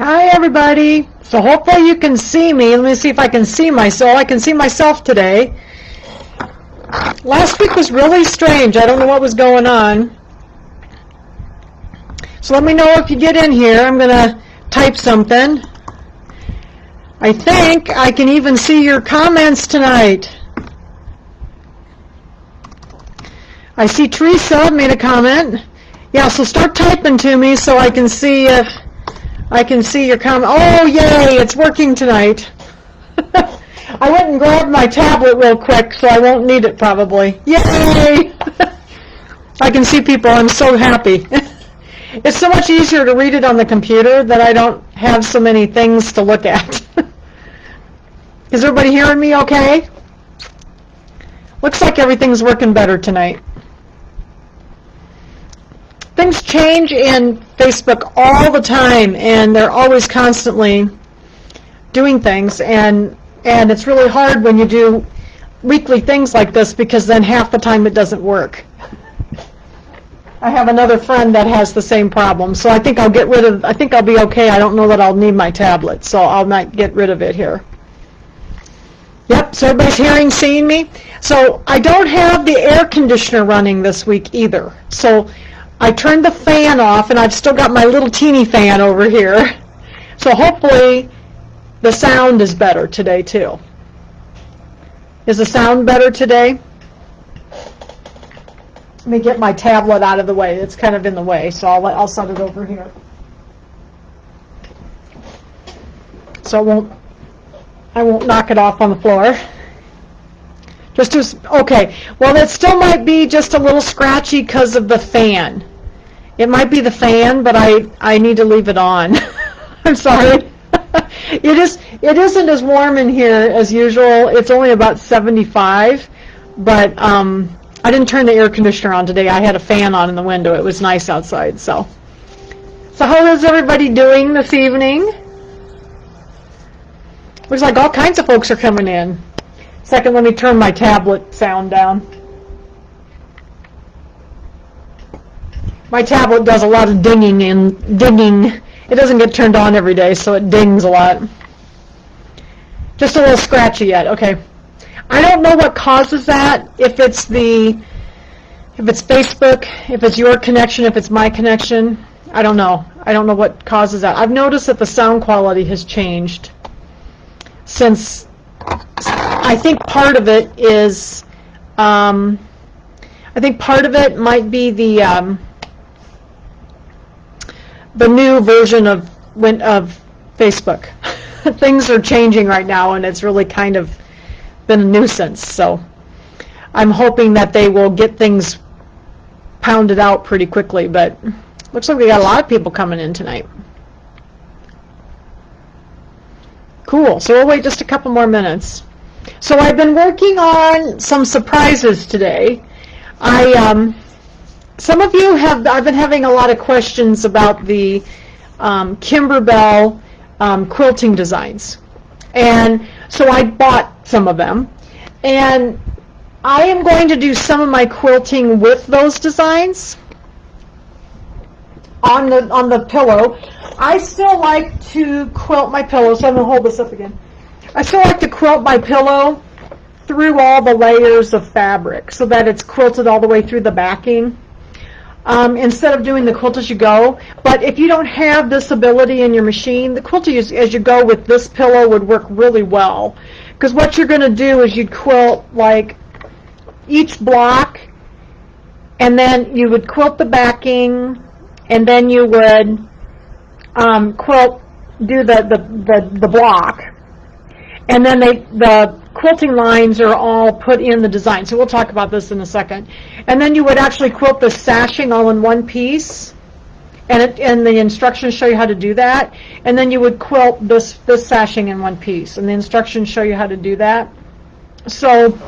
Hi everybody. So hopefully you can see me. Let me see if I can see myself. I can see myself today. Last week was really strange. I don't know what was going on. So let me know if you get in here. I'm going to type something. I think I can even see your comments tonight. I see Teresa made a comment. Yeah, so start typing to me so I can see if I can see your comment. Oh, yay, it's working tonight. I went and grabbed my tablet real quick, so I won't need it probably. Yay! I can see people. I'm so happy. It's so much easier to read it on the computer that I don't have so many things to look at. Is everybody hearing me okay? Looks like everything's working better tonight. Things change in Facebook all the time, and they're always constantly doing things, and it's really hard when you do weekly things like this because then half the time it doesn't work. I have another friend that has the same problem, so I think I'll be okay. I don't know that I'll need my tablet, so I might get rid of it here. Yep, so everybody's seeing me. So I don't have the air conditioner running this week either. So I turned the fan off, and I've still got my little teeny fan over here. So hopefully the sound is better today too. Is the sound better today? Let me get my tablet out of the way. It's kind of in the way, so I'll set it over here. So I won't knock it off on the floor. Okay. Well, it still might be just a little scratchy because of the fan. It might be the fan, but I need to leave it on. I'm sorry. It isn't as warm in here as usual. It's only about 75, but I didn't turn the air conditioner on today. I had a fan on in the window. It was nice outside. So how is everybody doing this evening? Looks like all kinds of folks are coming in. Second, let me turn my tablet sound down. My tablet does a lot of dinging and dinging. It doesn't get turned on every day, so it dings a lot. Just a little scratchy yet. Okay. I don't know what causes that. If it's Facebook, if it's your connection, if it's my connection. I don't know. I don't know what causes that. I've noticed that the sound quality has changed since. I think part of it is. I think part of it might be the new version of Facebook. Things are changing right now, and it's really kind of been a nuisance. So I'm hoping that they will get things pounded out pretty quickly, but looks like we got a lot of people coming in tonight. Cool. So we'll wait just a couple more minutes. So I've been working on some surprises today. Some of you I've been having a lot of questions about the Kimber quilting designs. And so I bought some of them. And I am going to do some of my quilting with those designs on the pillow. I still like to quilt my pillow, so I'm going to hold this up again. I still like to quilt my pillow through all the layers of fabric so that it's quilted all the way through the backing. Instead of doing the quilt as you go. But if you don't have this ability in your machine, the quilt as you go with this pillow would work really well. Because what you're going to do is you'd quilt like each block, and then you would quilt the backing, and then you would do the block, and then the quilting lines are all put in the design. So we'll talk about this in a second. And then you would actually quilt the sashing all in one piece, and the instructions show you how to do that. And then you would quilt this sashing in one piece, and the instructions show you how to do that. So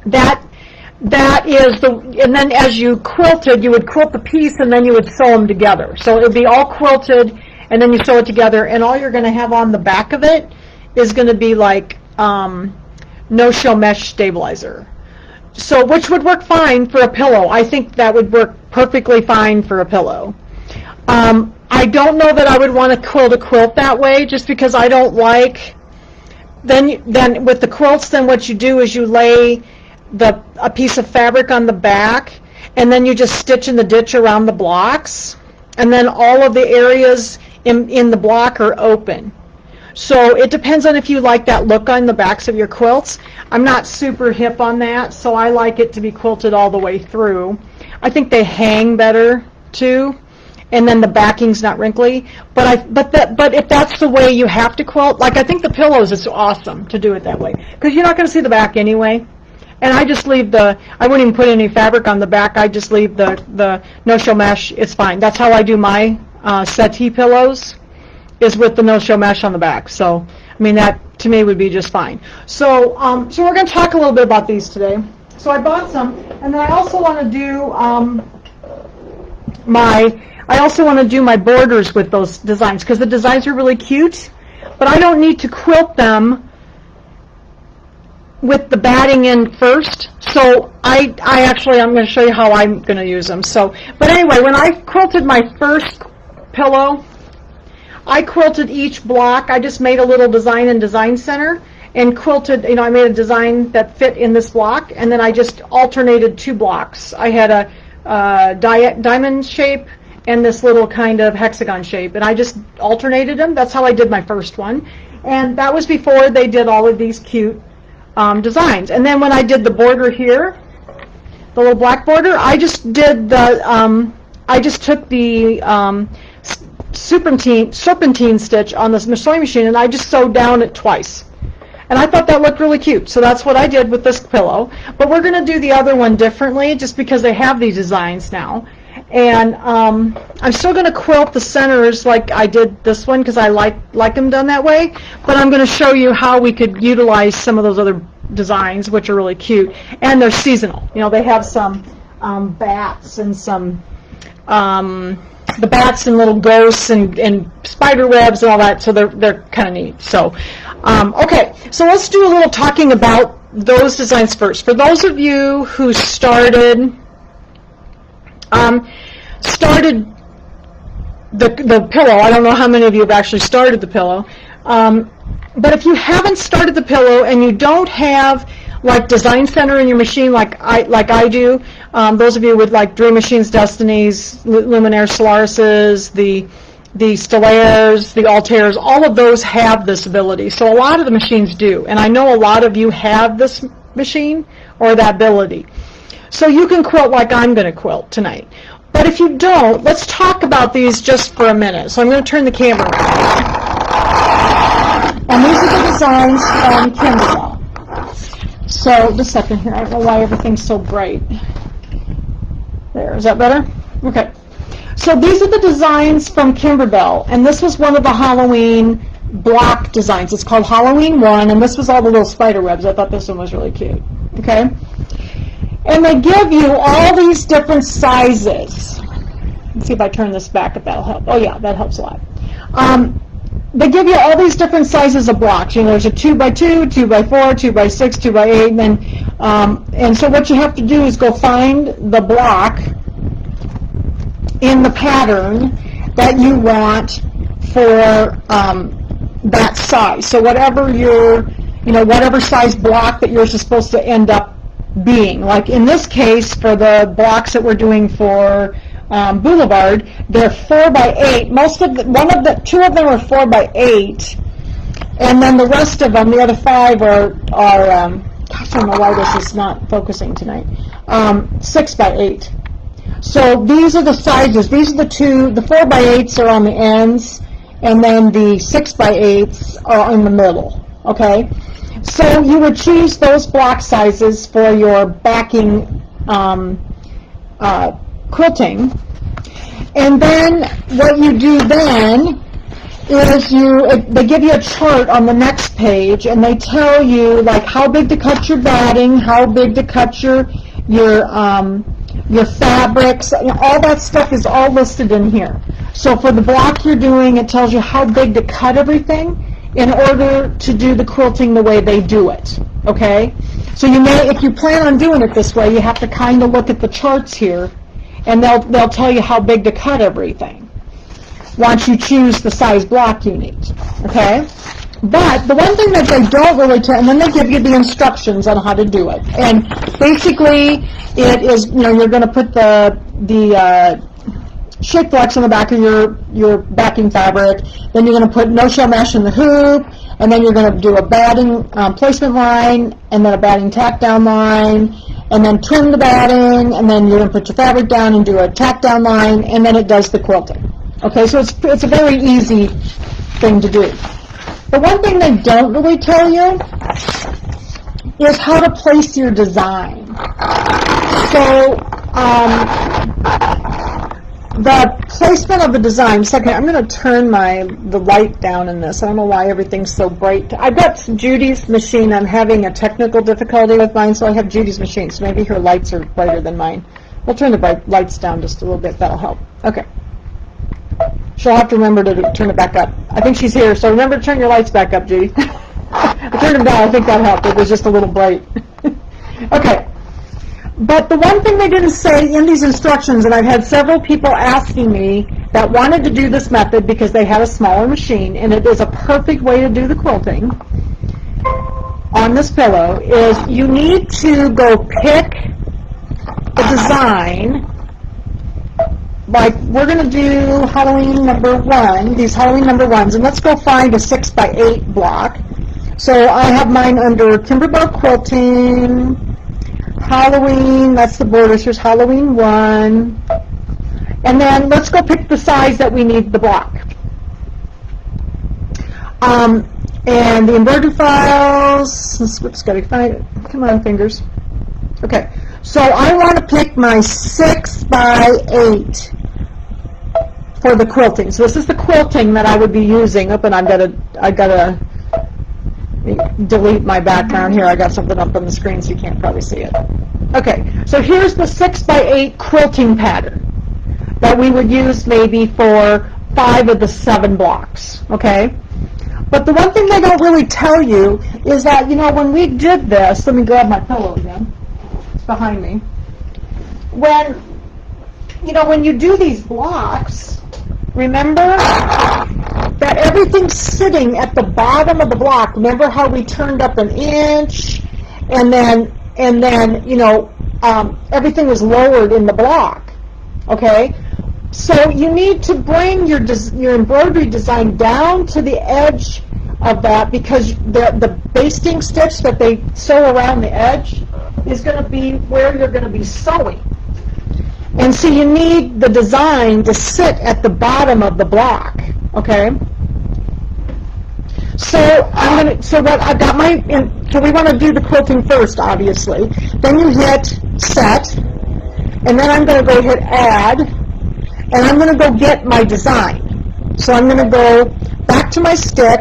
that is and then as you quilted, you would quilt the piece, and then you would sew them together. So it would be all quilted, and then you sew it together, and all you're going to have on the back of it is going to be like no-show mesh stabilizer. So which would work fine for a pillow. I think that would work perfectly fine for a pillow. I don't know that I would want to quilt a quilt that way, just because I don't like, then with the quilts, then what you do is you lay a piece of fabric on the back, and then you just stitch in the ditch around the blocks, and then all of the areas in the block are open. So it depends on if you like that look on the backs of your quilts. I'm not super hip on that, so I like it to be quilted all the way through. I think they hang better too, and then the backing's not wrinkly. But if that's the way you have to quilt, like I think the pillows is awesome to do it that way, because you're not going to see the back anyway. And I just leave I wouldn't even put any fabric on the back. I just leave the no-show mesh. It's fine. That's how I do my settee pillows, is with the no-show mesh on the back. So, I mean, that to me would be just fine. So, so we're going to talk a little bit about these today. So I bought some, and then I also want to do my borders with those designs, because the designs are really cute, but I don't need to quilt them with the batting in first. So I'm going to show you how I'm going to use them. So, but anyway, when I quilted my first pillow, I quilted each block. I just made a little design in Design Center and quilted, I made a design that fit in this block, and then I just alternated two blocks. I had a diamond shape and this little kind of hexagon shape, and I just alternated them. That's how I did my first one. And that was before they did all of these cute designs. And then when I did the border here, the little black border, I just did I just took the serpentine stitch on this sewing machine, and I just sewed down it twice. And I thought that looked really cute, so that's what I did with this pillow. But we're going to do the other one differently, just because they have these designs now. And I'm still going to quilt the centers like I did this one, because I like them done that way. But I'm going to show you how we could utilize some of those other designs, which are really cute. And they're seasonal. They have some bats and some... the bats and little ghosts and spider webs and all that, so they're kind of neat. So, okay, so let's do a little talking about those designs first. For those of you who started the pillow, I don't know how many of you have actually started the pillow, but if you haven't started the pillow and you don't have like Design Center in your machine like I do, those of you with like Dream Machines, Destinies, Luminaire, Solaris's, the Stellaires, the Altairs, all of those have this ability. So a lot of the machines do, and I know a lot of you have this machine or that ability. So you can quilt like I'm going to quilt tonight. But if you don't, let's talk about these just for a minute. So I'm going to turn the camera around. And these are the designs from Kimber. So, just a second here, I don't know why everything's so bright. There, is that better? Okay. So these are the designs from Kimber, and this was one of the Halloween block designs. It's called Halloween 1, and this was all the little spider webs. I thought this one was really cute. Okay? And they give you all these different sizes. Let's see if I turn this back, if that'll help. Oh yeah, that helps a lot. They give you all these different sizes of blocks. There's a 2x2, 2x4, 2x6, 2x8, and then, and so what you have to do is go find the block in the pattern that you want for that size. So whatever whatever size block that you're supposed to end up being. Like in this case, for the blocks that we're doing for Boo-Levard, they're 4x8. Two of them are 4x8, and then the rest of them, the other 5 are gosh, I don't know why this is not focusing tonight. 6x8. So these are the sizes. These are the 4x8s are on the ends, and then the 6x8s are in the middle. Okay. So you would choose those block sizes for your backing quilting, and then what you do then is they give you a chart on the next page, and they tell you like how big to cut your batting, how big to cut your fabrics, all that stuff is all listed in here. So for the block you're doing, it tells you how big to cut everything in order to do the quilting the way they do it. Okay? So if you plan on doing it this way, you have to kind of look at the charts here, and they'll tell you how big to cut everything. once you choose the size block you need, okay? But the one thing that they don't really tell, and then they give you the instructions on how to do it. And basically, it is, you're going to put the shape blocks on the back of your backing fabric. Then you're going to put no-show mesh in the hoop, and then you're going to do a batting placement line, and then a batting tack down line, and then trim the batting, and then you're going to put your fabric down and do a tack down line, and then it does the quilting. Okay, so it's a very easy thing to do. The one thing they don't really tell you is how to place your design. So, the placement of the design, I'm going to turn the light down in this. I don't know why everything's so bright. I've got Judy's machine. I'm having a technical difficulty with mine, so I have Judy's machine, so maybe her lights are brighter than mine. We'll turn the lights down just a little bit. That'll help. Okay. She'll have to remember to turn it back up. I think she's here, so remember to turn your lights back up, Judy. I turned them down. I think that helped. It was just a little bright. Okay. But the one thing they didn't say in these instructions, and I've had several people asking me that wanted to do this method because they had a smaller machine, and it is a perfect way to do the quilting on this pillow, is you need to go pick the design. Like, we're going to do Halloween number 1, these Halloween number 1s, and let's go find a 6x8 block. So I have mine under Kimber Quilting, Halloween, that's the border, so here's Halloween 1. And then let's go pick the size that we need the block. And the embroidery files, whoops, gotta find it. Come on, fingers. Okay, so I want to pick my 6x8 for the quilting. So this is the quilting that I would be using. And I gotta delete my background here. I got something up on the screen so you can't probably see it. Okay, so here's the 6x8 quilting pattern that we would use maybe for 5 of the 7 blocks, okay? But the one thing they don't really tell you is that, when we did this, let me grab my pillow again. It's behind me. When you do these blocks, remember that everything's sitting at the bottom of the block. Remember how we turned up an inch, and then everything was lowered in the block, okay? So you need to bring your embroidery design down to the edge of that, because the basting stitch that they sew around the edge is going to be where you're going to be sewing. And so you need the design to sit at the bottom of the block, okay? So so we want to do the quilting first, obviously. Then you hit set, and then I'm going to go hit add, and I'm going to go get my design. So I'm going to go back to my stick,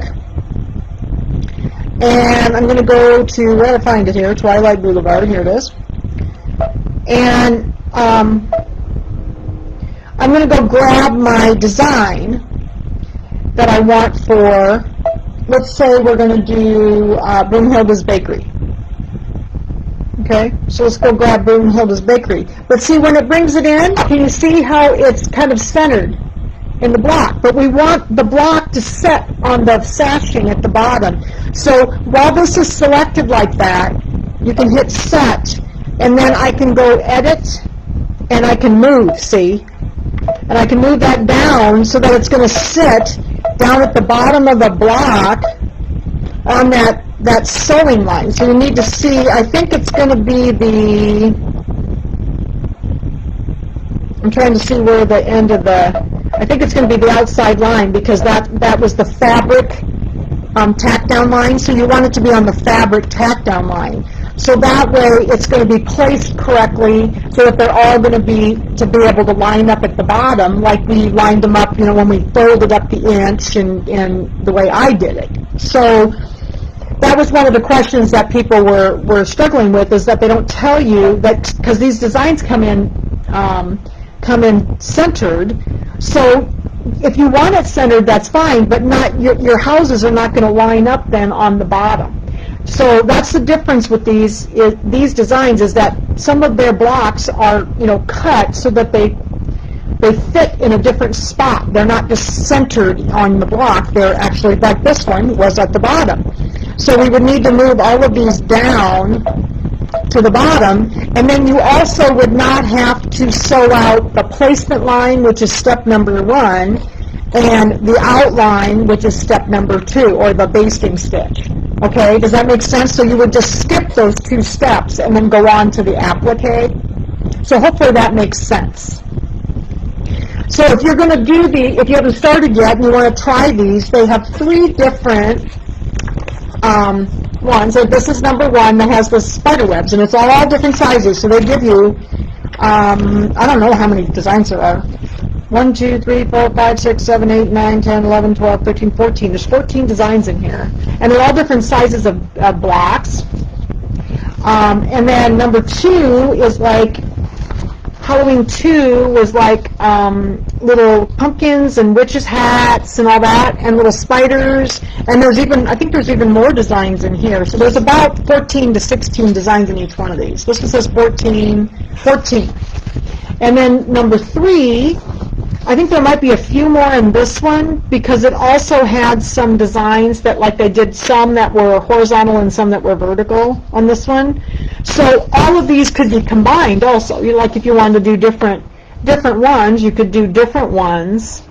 and I'm going to go to, where did I find it here? Twilight Boo-Levard, here it is. And I'm going to go grab my design that I want for, let's say we're going to do Broomhilda's Bakery. Okay, so let's go grab Broomhilda's Bakery. But see, when it brings it in, can you see how it's kind of centered in the block? But we want the block to set on the sashing at the bottom. So while this is selected like that, you can hit set, and then I can go edit, and I can move, see? And I can move that down so that it's going to sit down at the bottom of the block on that sewing line. So you need to see, I think it's going to be I'm trying to see where the end of I think it's going to be the outside line, because that was the fabric tack down line. So you want it to be on the fabric tack down line. So that way it's going to be placed correctly, so that they're all going to be able to line up at the bottom like we lined them up, when we folded up the inch and the way I did it. So that was one of the questions that people were struggling with, is that they don't tell you that, because these designs come in centered. So if you want it centered, that's fine, but not your houses are not going to line up then on the bottom. So that's the difference with these designs, is that some of their blocks are cut so that they they fit in a different spot. They're not just centered on the block. They're actually, like this one was at the bottom. So we would need to move all of these down to the bottom, and then you also would not have to sew out the placement line, which is step number 1, and the outline, which is step number 2, or the basting stitch. Okay, does that make sense? So you would just skip those 2 steps and then go on to the applique. So hopefully that makes sense. So if you're going to do if you haven't started yet and you want to try these, they have 3 different ones. So this is number 1 that has the spider webs, and it's all different sizes. So they give you, I don't know how many designs there are. 1, 2, 3, 4, 5, 6, 7, 8, 9, 10, 11, 12, 13, 14. There's 14 designs in here. And they're all different sizes of blocks. And then number 2 is like, Halloween 2 was like little pumpkins and witches' hats and all that, and little spiders. And there's even, I think there's even more designs in here. So there's about 14 to 16 designs in each one of these. This one says 14. And then number 3, I think there might be a few more in this one, because it also had some designs that, like, they did some that were horizontal and some that were vertical on this one. So all of these could be combined also. Like, if you wanted to do different ones, you could do different ones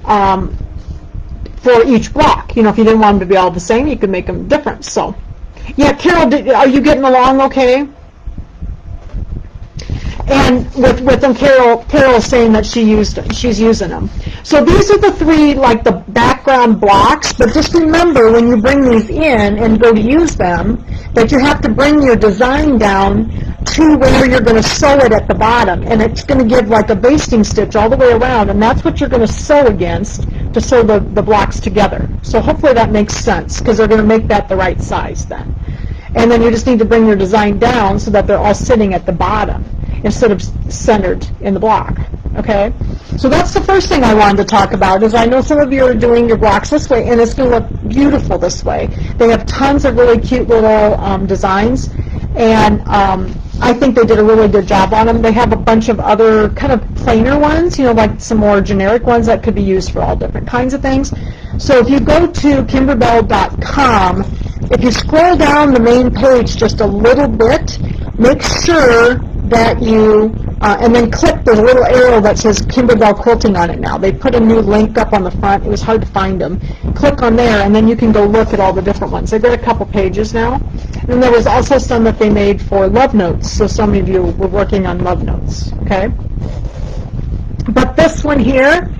for each block. You know, if you didn't want them to be all the same, you could make them different. So, yeah, Carol, are you getting along okay? And with them, Carol's saying that she's using them. So these are the 3, like, the background blocks, but just remember when you bring these in and go to use them, that you have to bring your design down to where you're going to sew it at the bottom, and it's going to give like a basting stitch all the way around, and that's what you're going to sew against to sew the blocks together. So hopefully that makes sense, because they're going to make that the right size then. And then you just need to bring your design down so that they're all sitting at the bottom instead of centered in the block, okay? So that's the first thing I wanted to talk about, is I know some of you are doing your blocks this way, and it's going to look beautiful this way. They have tons of really cute little designs, and I think they did a really good job on them. They have a bunch of other kind of plainer ones, you know, like some more generic ones that could be used for all different kinds of things. So if you go to kimberbell.com, if you scroll down the main page just a little bit, make sure that you, and then click, there's a little arrow that says Kimberbell Quilting on it now. They put a new link up on the front. It was hard to find them. Click on there, and then you can go look at all the different ones. They've got a couple pages now. And there was also some that they made for love notes, so some of you were working on love notes, okay? But this one here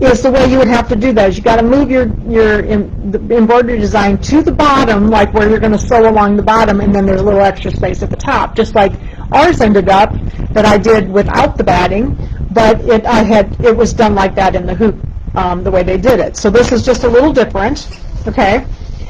is the way you would have to do that. Is you got to move the embroidery design to the bottom, like where you're going to sew along the bottom, and then there's a little extra space at the top, just like ours ended up that I did without the batting, but it was done like that in the hoop, the way they did it. So this is just a little different, okay?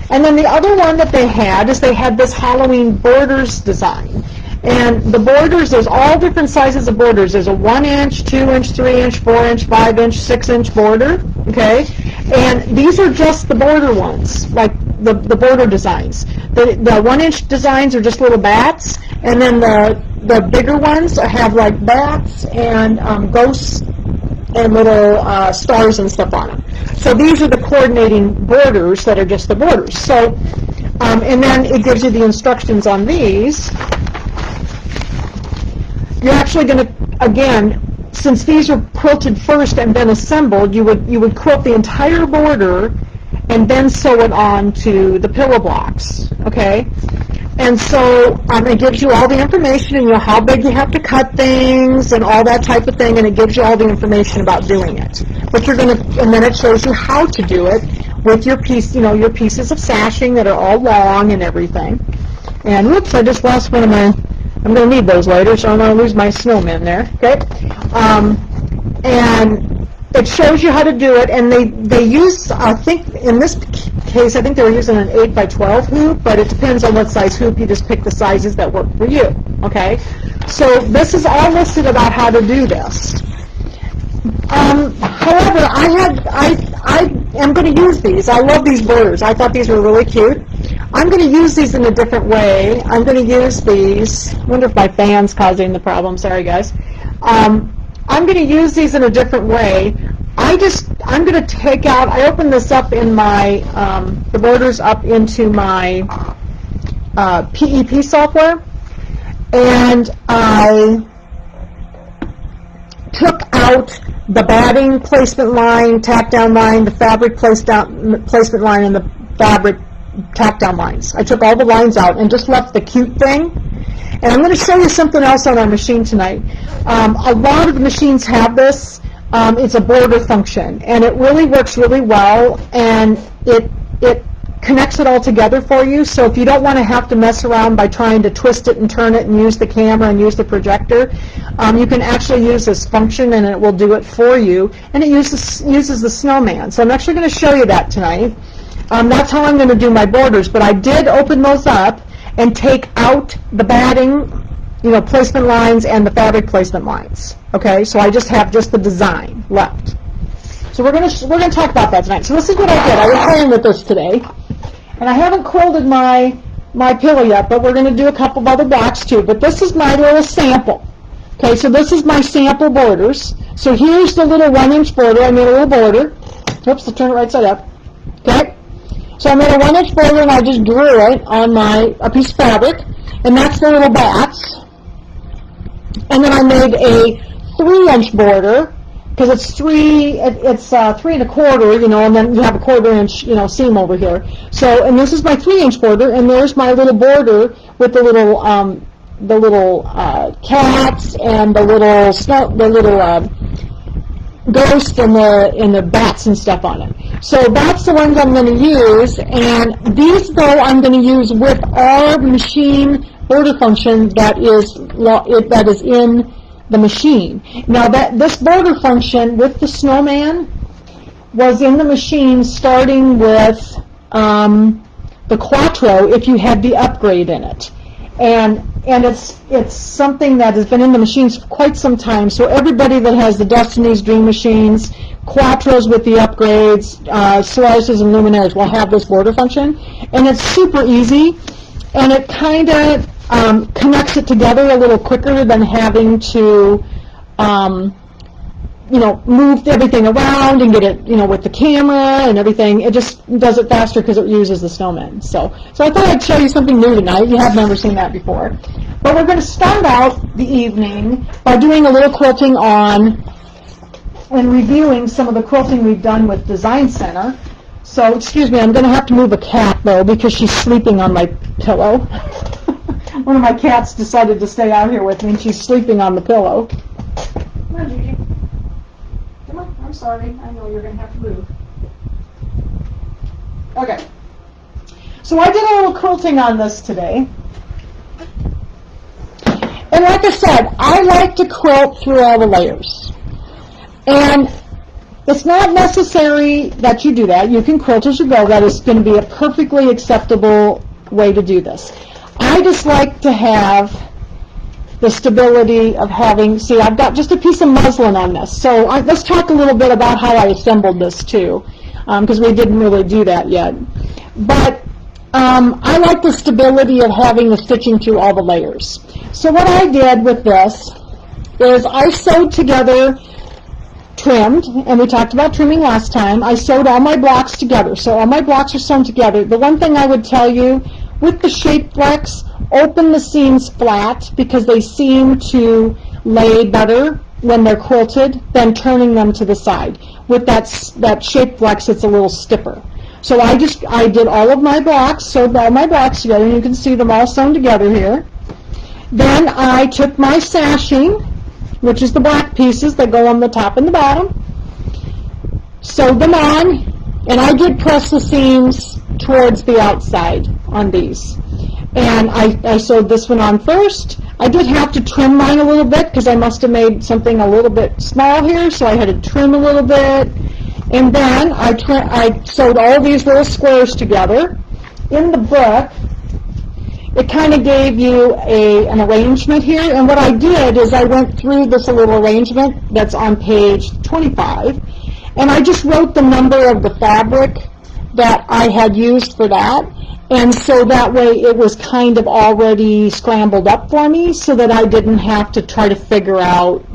And then the other one that they had is they had this Halloween borders design. And the borders, there's all different sizes of borders. There's a 1-inch, 2-inch, 3-inch, 4-inch, 5-inch, 6-inch border, okay? And these are just the border ones, like the border designs. The 1-inch designs are just little bats, and then the bigger ones have like bats and ghosts and little stars and stuff on them. So these are the coordinating borders that are just the borders. So, and then it gives you the instructions on these. You're actually going to, again, since these are quilted first and then assembled, you would quilt the entire border and then sew it on to the pillow blocks, okay? And so it gives you all the information, and you know how big you have to cut things and all that type of thing, and it gives you all the information about doing it. But you're going to, and then it shows you how to do it with your piece, you know, your pieces of sashing that are all long and everything. And whoops, I just lost one of my. I'm going to need those later, so I'm going to lose my snowman there. Okay, and it shows you how to do it, and they use, I think in this case, I think they were using an 8x12 hoop, but it depends on what size hoop. You just pick the sizes that work for you. Okay, so this is all listed about how to do this. However, I am going to use these. I love these borders. I thought these were really cute. I'm going to use these in a different way. I'm going to use these. I wonder if my fan's causing the problem. Sorry, guys. I'm I'm going to use these in a different way. I'm going to take out, I opened this up in my, the borders up into my PEP software, and I took out the batting placement line, tack down line, the fabric placement line, and the fabric tack down lines. I took all the lines out and just left the cute thing. And I'm going to show you something else on our machine tonight. A lot of the machines have this. It's a border function, and it really works really well, and it connects it all together for you. So if you don't want to have to mess around by trying to twist it and turn it and use the camera and use the projector, you can actually use this function and it will do it for you, and it uses the snowman. So I'm actually going to show you that tonight. That's how I'm going to do my borders, but I did open those up and take out the batting, placement lines and the fabric placement lines. Okay, so I just have the design left. So we're going to talk about that tonight. So this is what I did. I was playing with this today, and I haven't quilted my pillow yet, but we're going to do a couple of other blocks too. But this is my little sample. Okay, so this is my sample borders. So here's the little 1-inch border. I made a little border. Oops, I'll turn it right side up. Okay. So I made a 1-inch border, and I just drew it on a piece of fabric, and that's the little bats. And then I made a 3-inch border, because it's 3 3¼ and then you have a 1/4-inch, seam over here. So, and this is my 3-inch border, and there's my little border with the little cats and the little ghost and the bats and stuff on it. So that's the ones I'm going to use, and these though I'm going to use with our machine border function that is in the machine. Now this border function with the snowman was in the machine starting with the Quattro if you had the upgrade in it. And it's something that has been in the machines for quite some time. So everybody that has the Destiny's Dream machines, Quattros with the upgrades, Solaris's and Luminaires will have this border function. And it's super easy, and it kind of connects it together a little quicker than having to move everything around and get it, with the camera and everything. It just does it faster because it uses the snowman. So I thought I'd show you something new tonight. You have never seen that before. But we're going to start out the evening by doing a little quilting on and reviewing some of the quilting we've done with Design Center. So, excuse me, I'm going to have to move a cat, though, because she's sleeping on my pillow. One of my cats decided to stay out here with me, and she's sleeping on the pillow. Come on, Gigi. Come on, I'm sorry. I know you're going to have to move. Okay. So I did a little quilting on this today. And like I said, I like to quilt through all the layers. And it's not necessary that you do that. You can quilt as you go. That is going to be a perfectly acceptable way to do this. I just like to have the stability of having, see, I've got just a piece of muslin on this. So let's talk a little bit about how I assembled this too, because we didn't really do that yet. But I like the stability of having the stitching through all the layers. So what I did with this is I sewed together, trimmed, and we talked about trimming last time. I sewed all my blocks together. So all my blocks are sewn together. The one thing I would tell you, with the shape flex, open the seams flat because they seem to lay better when they're quilted than turning them to the side. With that shape flex, it's a little stiffer. So I did all of my blocks, sewed all my blocks together, and you can see them all sewn together here. Then I took my sashing, which is the black pieces that go on the top and the bottom, sewed them on, and I did press the seams towards the outside on these. And I sewed this one on first. I did have to trim mine a little bit because I must have made something a little bit small here, so I had to trim a little bit. And then I sewed all these little squares together. In the book, it kind of gave you an arrangement here, and what I did is I went through this little arrangement that's on page 25, and I just wrote the number of the fabric that I had used for that, and so that way it was kind of already scrambled up for me so that I didn't have to try to figure out,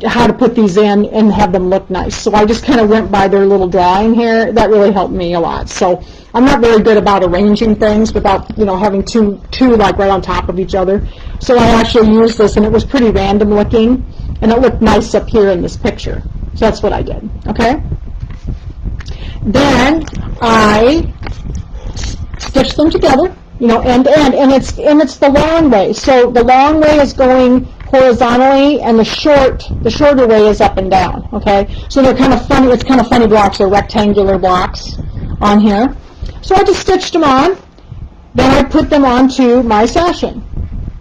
how to put these in and have them look nice. So I just kind of went by their little drawing here. That really helped me a lot. So I'm not very good about arranging things without, having two like right on top of each other. So I actually used this, and it was pretty random looking, and it looked nice up here in this picture. So that's what I did, okay? Then I stitched them together, end to end, and it's the long way. So the long way is going horizontally, and the shorter way is up and down, okay? So they're kind of funny, it's kind of funny blocks, they're rectangular blocks on here. So I just stitched them on, then I put them onto my sashing.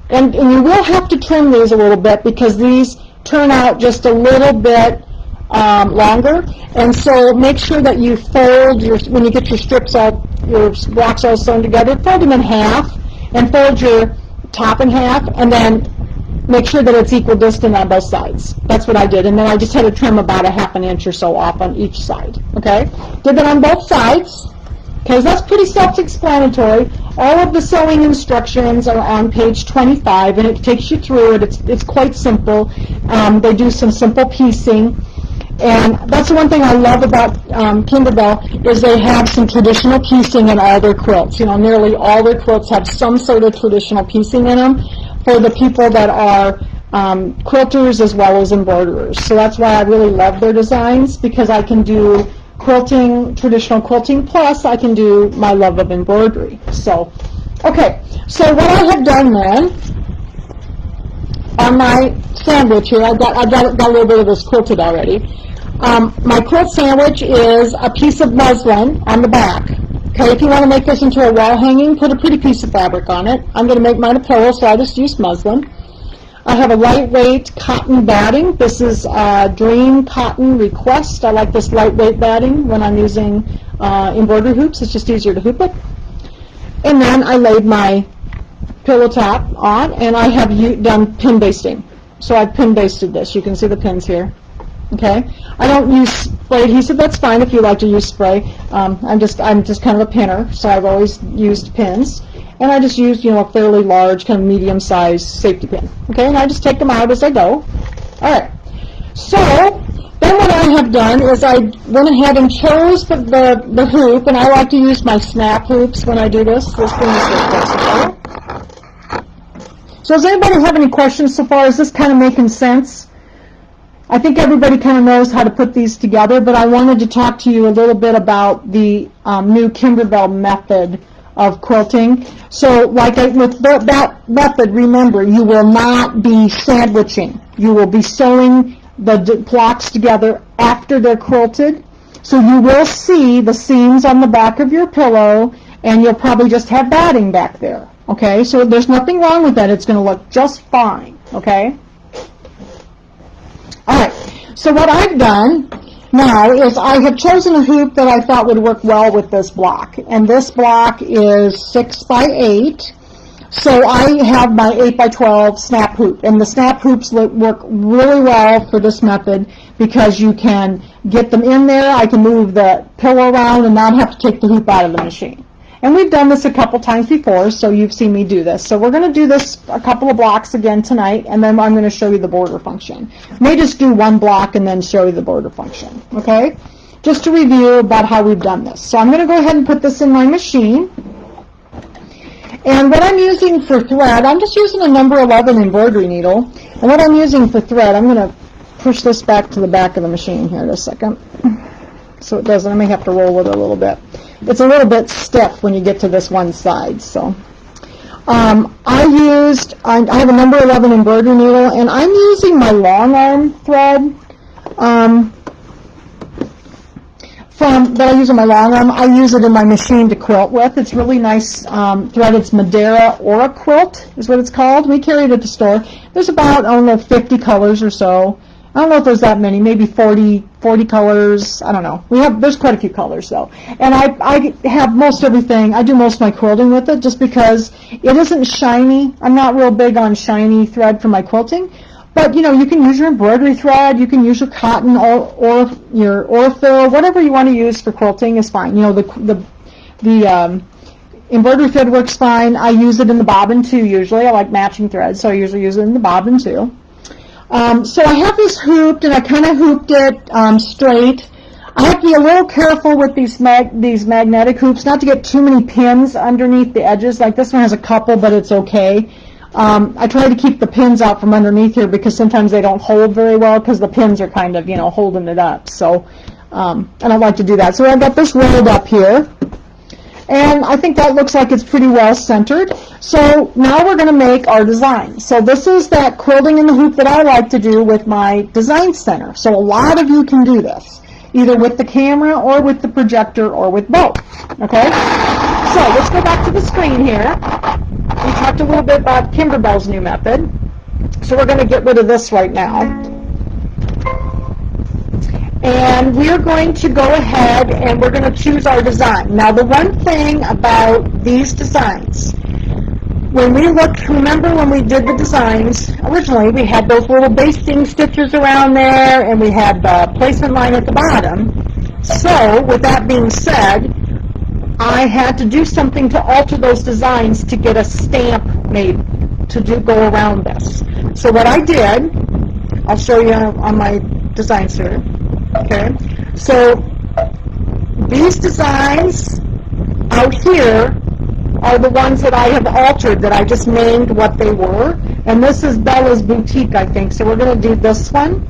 And you will have to trim these a little bit because these turn out just a little bit longer, and so make sure that you fold when you get your strips all, your blocks all sewn together, fold them in half, and fold your top in half, and then make sure that it's equal distance on both sides. That's what I did, and then I just had to trim about a ½ inch or so off on each side, okay? Did that on both sides, because that's pretty self-explanatory. All of the sewing instructions are on page 25, and it takes you through it. It's quite simple. They do some simple piecing, and that's the one thing I love about Kimber is they have some traditional piecing in all their quilts. Nearly all their quilts have some sort of traditional piecing in them for the people that are quilters as well as embroiderers. So that's why I really love their designs, because I can do quilting, traditional quilting, plus I can do my love of embroidery. So, okay, so what I have done then on my sandwich here, I got a little bit of this quilted already. My quilt sandwich is a piece of muslin on the back. Okay, if you want to make this into a wall hanging, put a pretty piece of fabric on it. I'm going to make mine a pillow, so I just used muslin. I have a lightweight cotton batting. This is Dream Cotton Request. I like this lightweight batting when I'm using embroidery hoops. It's just easier to hoop it. And then I laid my pillow top on, and I have done pin basting. So I've pin basted this. You can see the pins here. Okay, I don't use spray adhesive. That's fine if you like to use spray. I'm just kind of a pinner, so I've always used pins, and I just used a fairly large, kind of medium-sized safety pin. Okay, and I just take them out as I go. All right. So then what I have done is I went ahead and chose the hoop, and I like to use my snap hoops when I do this. This thing is very flexible. So does anybody have any questions so far? Is this kind of making sense? I think everybody kind of knows how to put these together, but I wanted to talk to you a little bit about the new Kimber method of quilting. So with that method, remember, you will not be sandwiching. You will be sewing the blocks together after they're quilted. So you will see the seams on the back of your pillow, and you'll probably just have batting back there. Okay, so there's nothing wrong with that. It's going to look just fine. Okay? All right, so what I've done now is I have chosen a hoop that I thought would work well with this block, and this block is 6 by 8. So I have my 8 by 12 snap hoop, and the snap hoops work really well for this method because you can get them in there. I can move the pillow around and not have to take the hoop out of the machine. And we've done this a couple times before, so you've seen me do this. So we're going to do this a couple of blocks again tonight, and then I'm going to show you the border function. May just do one block and then show you the border function, okay? Just to review about how we've done this. So I'm going to go ahead and put this in my machine. And what I'm using for thread, I'm just using a number 11 embroidery needle. And what I'm using for thread, I'm going to push this back to the back of the machine here in a second. So it doesn't, I may have to roll it a little bit. It's a little bit stiff when you get to this one side. So I have a number 11 embroidery needle, and I'm using my long arm thread that I use on my long arm. I use it in my machine to quilt with. It's really nice thread. It's Madeira Aura Quilt is what it's called. We carry it at the store. There's about, I don't know, 50 colors or so. I don't know if there's that many, maybe 40 colors, I don't know. There's quite a few colors though. And I have most everything, I do most of my quilting with it just because it isn't shiny. I'm not real big on shiny thread for my quilting. But you can use your embroidery thread, you can use your cotton or your Orfill, whatever you want to use for quilting is fine. The embroidery thread works fine. I use it in the bobbin too usually. I like matching threads, so I usually use it in the bobbin too. So I have this hooped, and I kind of hooped it straight. I have to be a little careful with these magnetic hoops, not to get too many pins underneath the edges. Like this one has a couple, but it's okay. I try to keep the pins out from underneath here because sometimes they don't hold very well because the pins are kind of, holding it up. So I don't like to do that. So I've got this rolled up here. And I think that looks like it's pretty well centered. So now we're going to make our design. So this is that quilting in the hoop that I like to do with my design center. So a lot of you can do this, either with the camera or with the projector or with both. Okay? So let's go back to the screen here. We talked a little bit about Kimber new method. So we're going to get rid of this right now. And we're going to go ahead and we're going to choose our design. Now the one thing about these designs, when we looked, remember when we did the designs, originally we had those little basting stitches around there and we had the placement line at the bottom. So with that being said, I had to do something to alter those designs to get a stamp made to go around this. So what I did, I'll show you on my design center. Okay, so these designs out here are the ones that I have altered, that I just named what they were. And this is Bella's Boutique, I think. So we're going to do this one.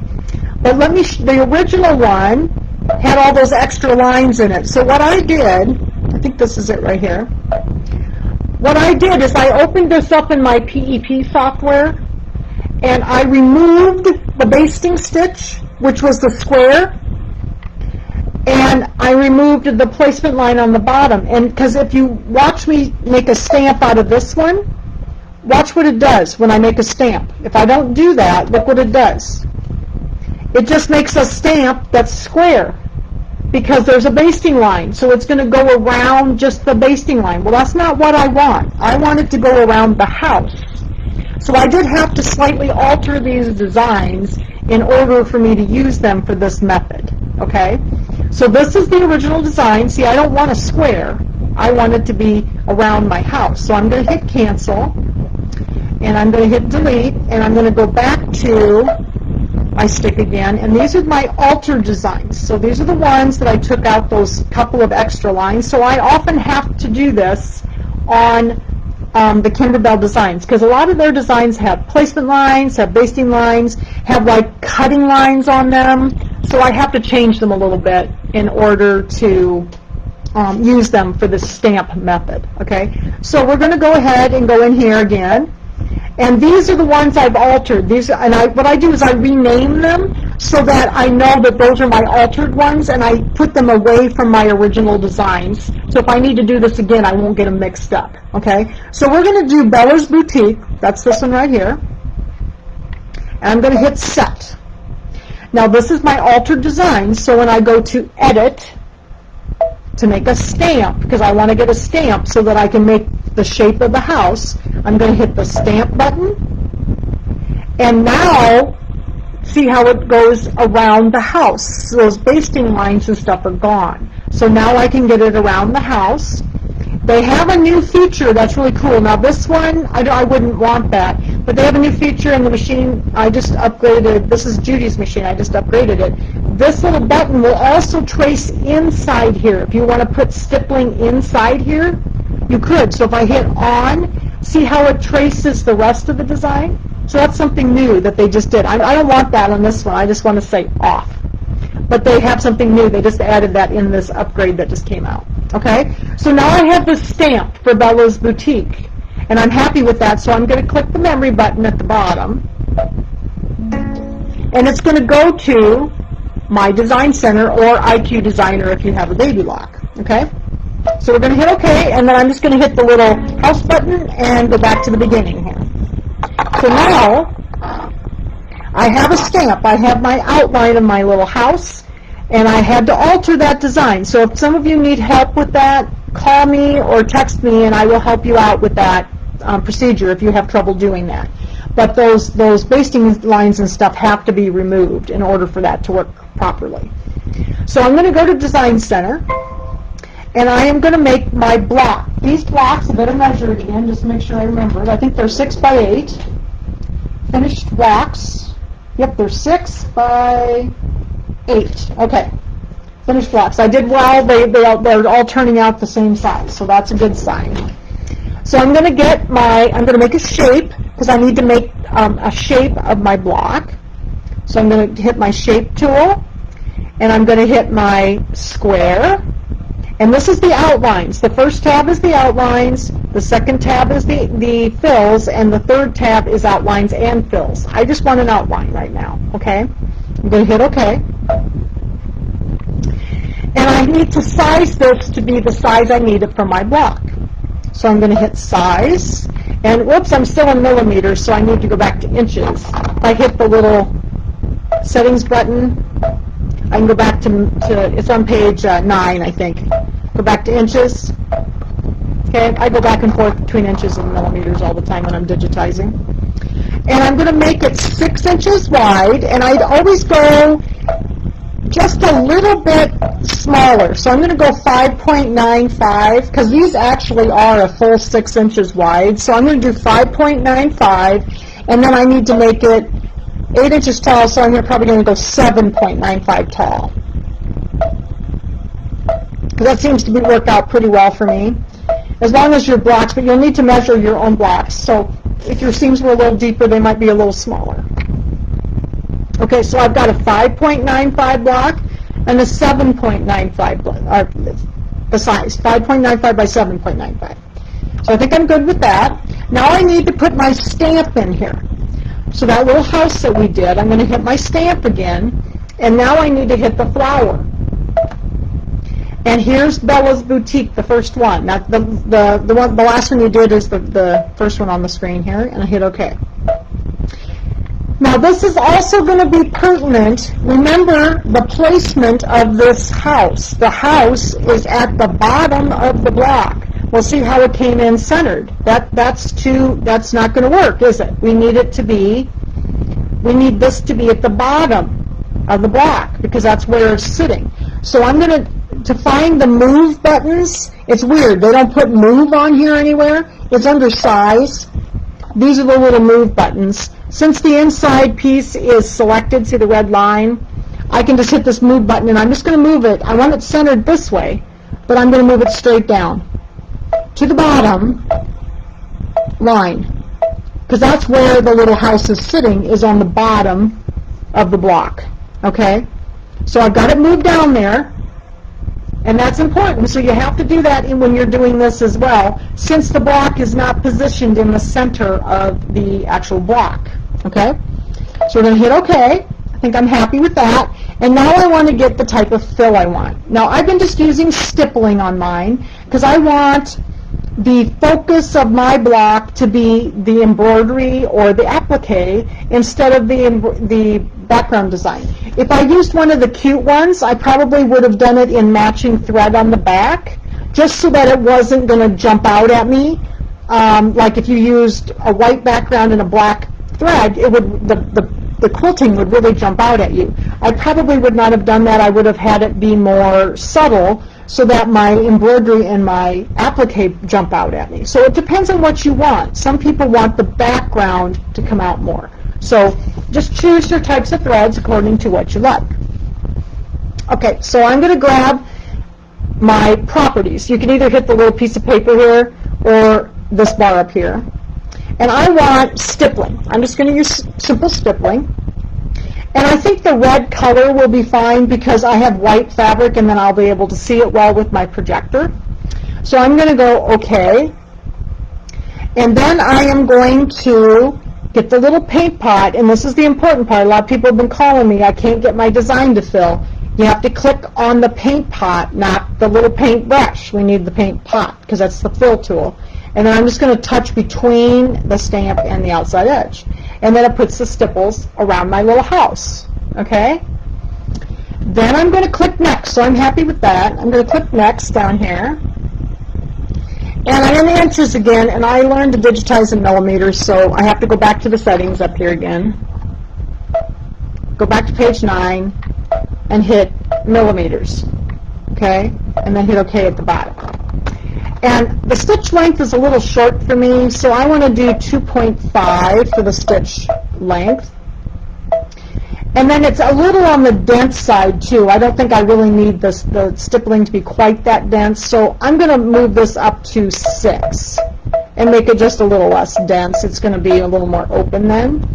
But the original one had all those extra lines in it. So what I did, I think this is it right here. What I did is I opened this up in my PEP software, and I removed the basting stitch, which was the square, and I removed the placement line on the bottom. And because if you watch me make a stamp out of this one, watch what it does when I make a stamp. If I don't do that, look what it does. It just makes a stamp that's square because there's a basting line. So it's going to go around just the basting line. Well, that's not what I want. I want it to go around the house. So I did have to slightly alter these designs in order for me to use them for this method. Okay? So this is the original design. See, I don't want a square. I want it to be around my house. So I'm going to hit cancel, and I'm going to hit delete, and I'm going to go back to my stick again, and these are my altered designs. So these are the ones that I took out those couple of extra lines. So I often have to do this on the Kimber designs, because a lot of their designs have placement lines, have basting lines, have like cutting lines on them. So I have to change them a little bit in order to use them for the stamp method. Okay, so we're going to go ahead and go in here again. And these are the ones I've altered. What I do is I rename them so that I know that those are my altered ones, and I put them away from my original designs. So if I need to do this again, I won't get them mixed up. Okay? So we're going to do Bella's Boutique. That's this one right here. And I'm going to hit Set. Now this is my altered design, so when I go to Edit to make a stamp, because I want to get a stamp so that I can make the shape of the house, I'm going to hit the stamp button, and now see how it goes around the house. So those basting lines and stuff are gone. So now I can get it around the house. They have a new feature that's really cool. Now this one, I wouldn't want that, but they have a new feature in the machine I just upgraded. This is Judy's machine. I just upgraded it. This little button will also trace inside here. If you want to put stippling inside here, you could. So if I hit on, see how it traces the rest of the design? So that's something new that they just did. I don't want that on this one. I just want to say off. But they have something new. They just added that in this upgrade that just came out. Okay? So now I have this stamp for Bella's Boutique. And I'm happy with that, so I'm going to click the memory button at the bottom. And it's going to go to my Design Center or IQ Designer if you have a baby lock. Okay? So we're going to hit OK, and then I'm just going to hit the little house button and go back to the beginning here. So now I have a stamp. I have my outline of my little house, and I had to alter that design. So if some of you need help with that, call me or text me, and I will help you out with that procedure if you have trouble doing that. But those basting lines and stuff have to be removed in order for that to work properly. So I'm going to go to Design Center, and I am going to make my block. These blocks, I better measure it again just to make sure I remember it. I think they're 6 by 8 finished blocks. Yep, they're 6 by 8. Okay, finished blocks. I did well. They're all turning out the same size, so that's a good sign. So I'm going to make a shape, because I need to make a shape of my block. So I'm going to hit my shape tool, and I'm going to hit my square. And this is the outlines. The first tab is the outlines, the second tab is the fills, and the third tab is outlines and fills. I just want an outline right now, okay? I'm going to hit OK. And I need to size this to be the size I need it for my block. So I'm going to hit size, and whoops, I'm still in millimeters, so I need to go back to inches. If I hit the little settings button, I can go back to it's on page 9, I think. Go back to inches. Okay, I go back and forth between inches and millimeters all the time when I'm digitizing. And I'm going to make it 6 inches wide, and I'd always go just a little bit smaller. So I'm going to go 5.95, because these actually are a full 6 inches wide. So I'm going to do 5.95, and then I need to make it 8 inches tall, so I'm probably going to go 7.95 tall. That seems to work out pretty well for me, as long as your blocks, but you'll need to measure your own blocks. So if your seams were a little deeper, they might be a little smaller. Okay, so I've got a 5.95 block and a 7.95 block, the size, 5.95 by 7.95. So I think I'm good with that. Now I need to put my stamp in here. So that little house that we did, I'm going to hit my stamp again, and now I need to hit the flower. And here's Bella's Boutique, the first one. Now the last one you did is the first one on the screen here, and I hit OK. Now this is also going to be pertinent. Remember the placement of this house. The house is at the bottom of the block. We'll see how it came in centered. That's not going to work, is it? We need this to be at the bottom of the block, because that's where it's sitting. So I'm going to find the move buttons. It's weird. They don't put move on here anywhere. It's under size. These are the little move buttons. Since the inside piece is selected, see the red line, I can just hit this move button, and I'm just going to move it. I want it centered this way, but I'm going to move it straight down to the bottom line, because that's where the little house is sitting, is on the bottom of the block. Okay? So I've got it moved down there, and that's important. So you have to do that when you're doing this as well, since the block is not positioned in the center of the actual block. Okay? So we're going to hit OK. I think I'm happy with that. And now I want to get the type of fill I want. Now I've been just using stippling on mine, because I want the focus of my block to be the embroidery or the applique instead of the background design. If I used one of the cute ones, I probably would have done it in matching thread on the back, just so that it wasn't going to jump out at me. Like if you used a white background and a black thread, it would the quilting would really jump out at you. I probably would not have done that. I would have had it be more subtle, so that my embroidery and my applique jump out at me. So it depends on what you want. Some people want the background to come out more. So just choose your types of threads according to what you like. Okay, so I'm going to grab my properties. You can either hit the little piece of paper here or this bar up here. And I want stippling. I'm just going to use simple stippling. And I think the red color will be fine, because I have white fabric, and then I'll be able to see it well with my projector. So I'm going to go OK. And then I am going to get the little paint pot, and this is the important part. A lot of people have been calling me, I can't get my design to fill. You have to click on the paint pot, not the little paint brush. We need the paint pot, because that's the fill tool. And then I'm just going to touch between the stamp and the outside edge. And then it puts the stipples around my little house. Okay? Then I'm going to click Next. So I'm happy with that. I'm going to click Next down here. And I'm in inches again, and I learned to digitize in millimeters, so I have to go back to the settings up here again. Go back to page 9 and hit millimeters. Okay? And then hit OK at the bottom. And the stitch length is a little short for me, so I want to do 2.5 for the stitch length. And then it's a little on the dense side too. I don't think I really need the stippling to be quite that dense, so I'm going to move this up to 6 and make it just a little less dense. It's going to be a little more open then.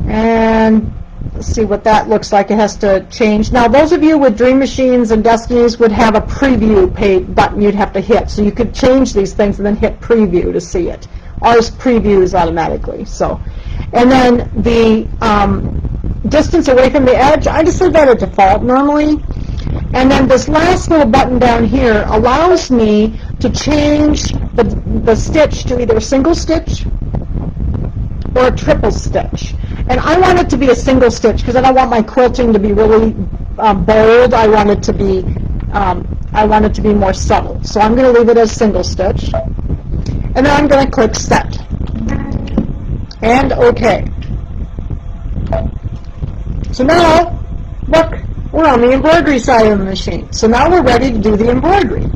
And let's see what that looks like. It has to change. Now, those of you with Dream Machines and Destinies would have a preview button you'd have to hit. So you could change these things and then hit preview to see it. Ours previews automatically. So, and then the distance away from the edge, I just leave that at default normally. And then this last little button down here allows me to change the stitch to either a single stitch or a triple stitch. And I want it to be a single stitch because I don't want my quilting to be really bold. I want it to be more subtle. So I'm going to leave it as single stitch. And then I'm going to click Set. And OK. So now, look, we're on the embroidery side of the machine. So now we're ready to do the embroidery.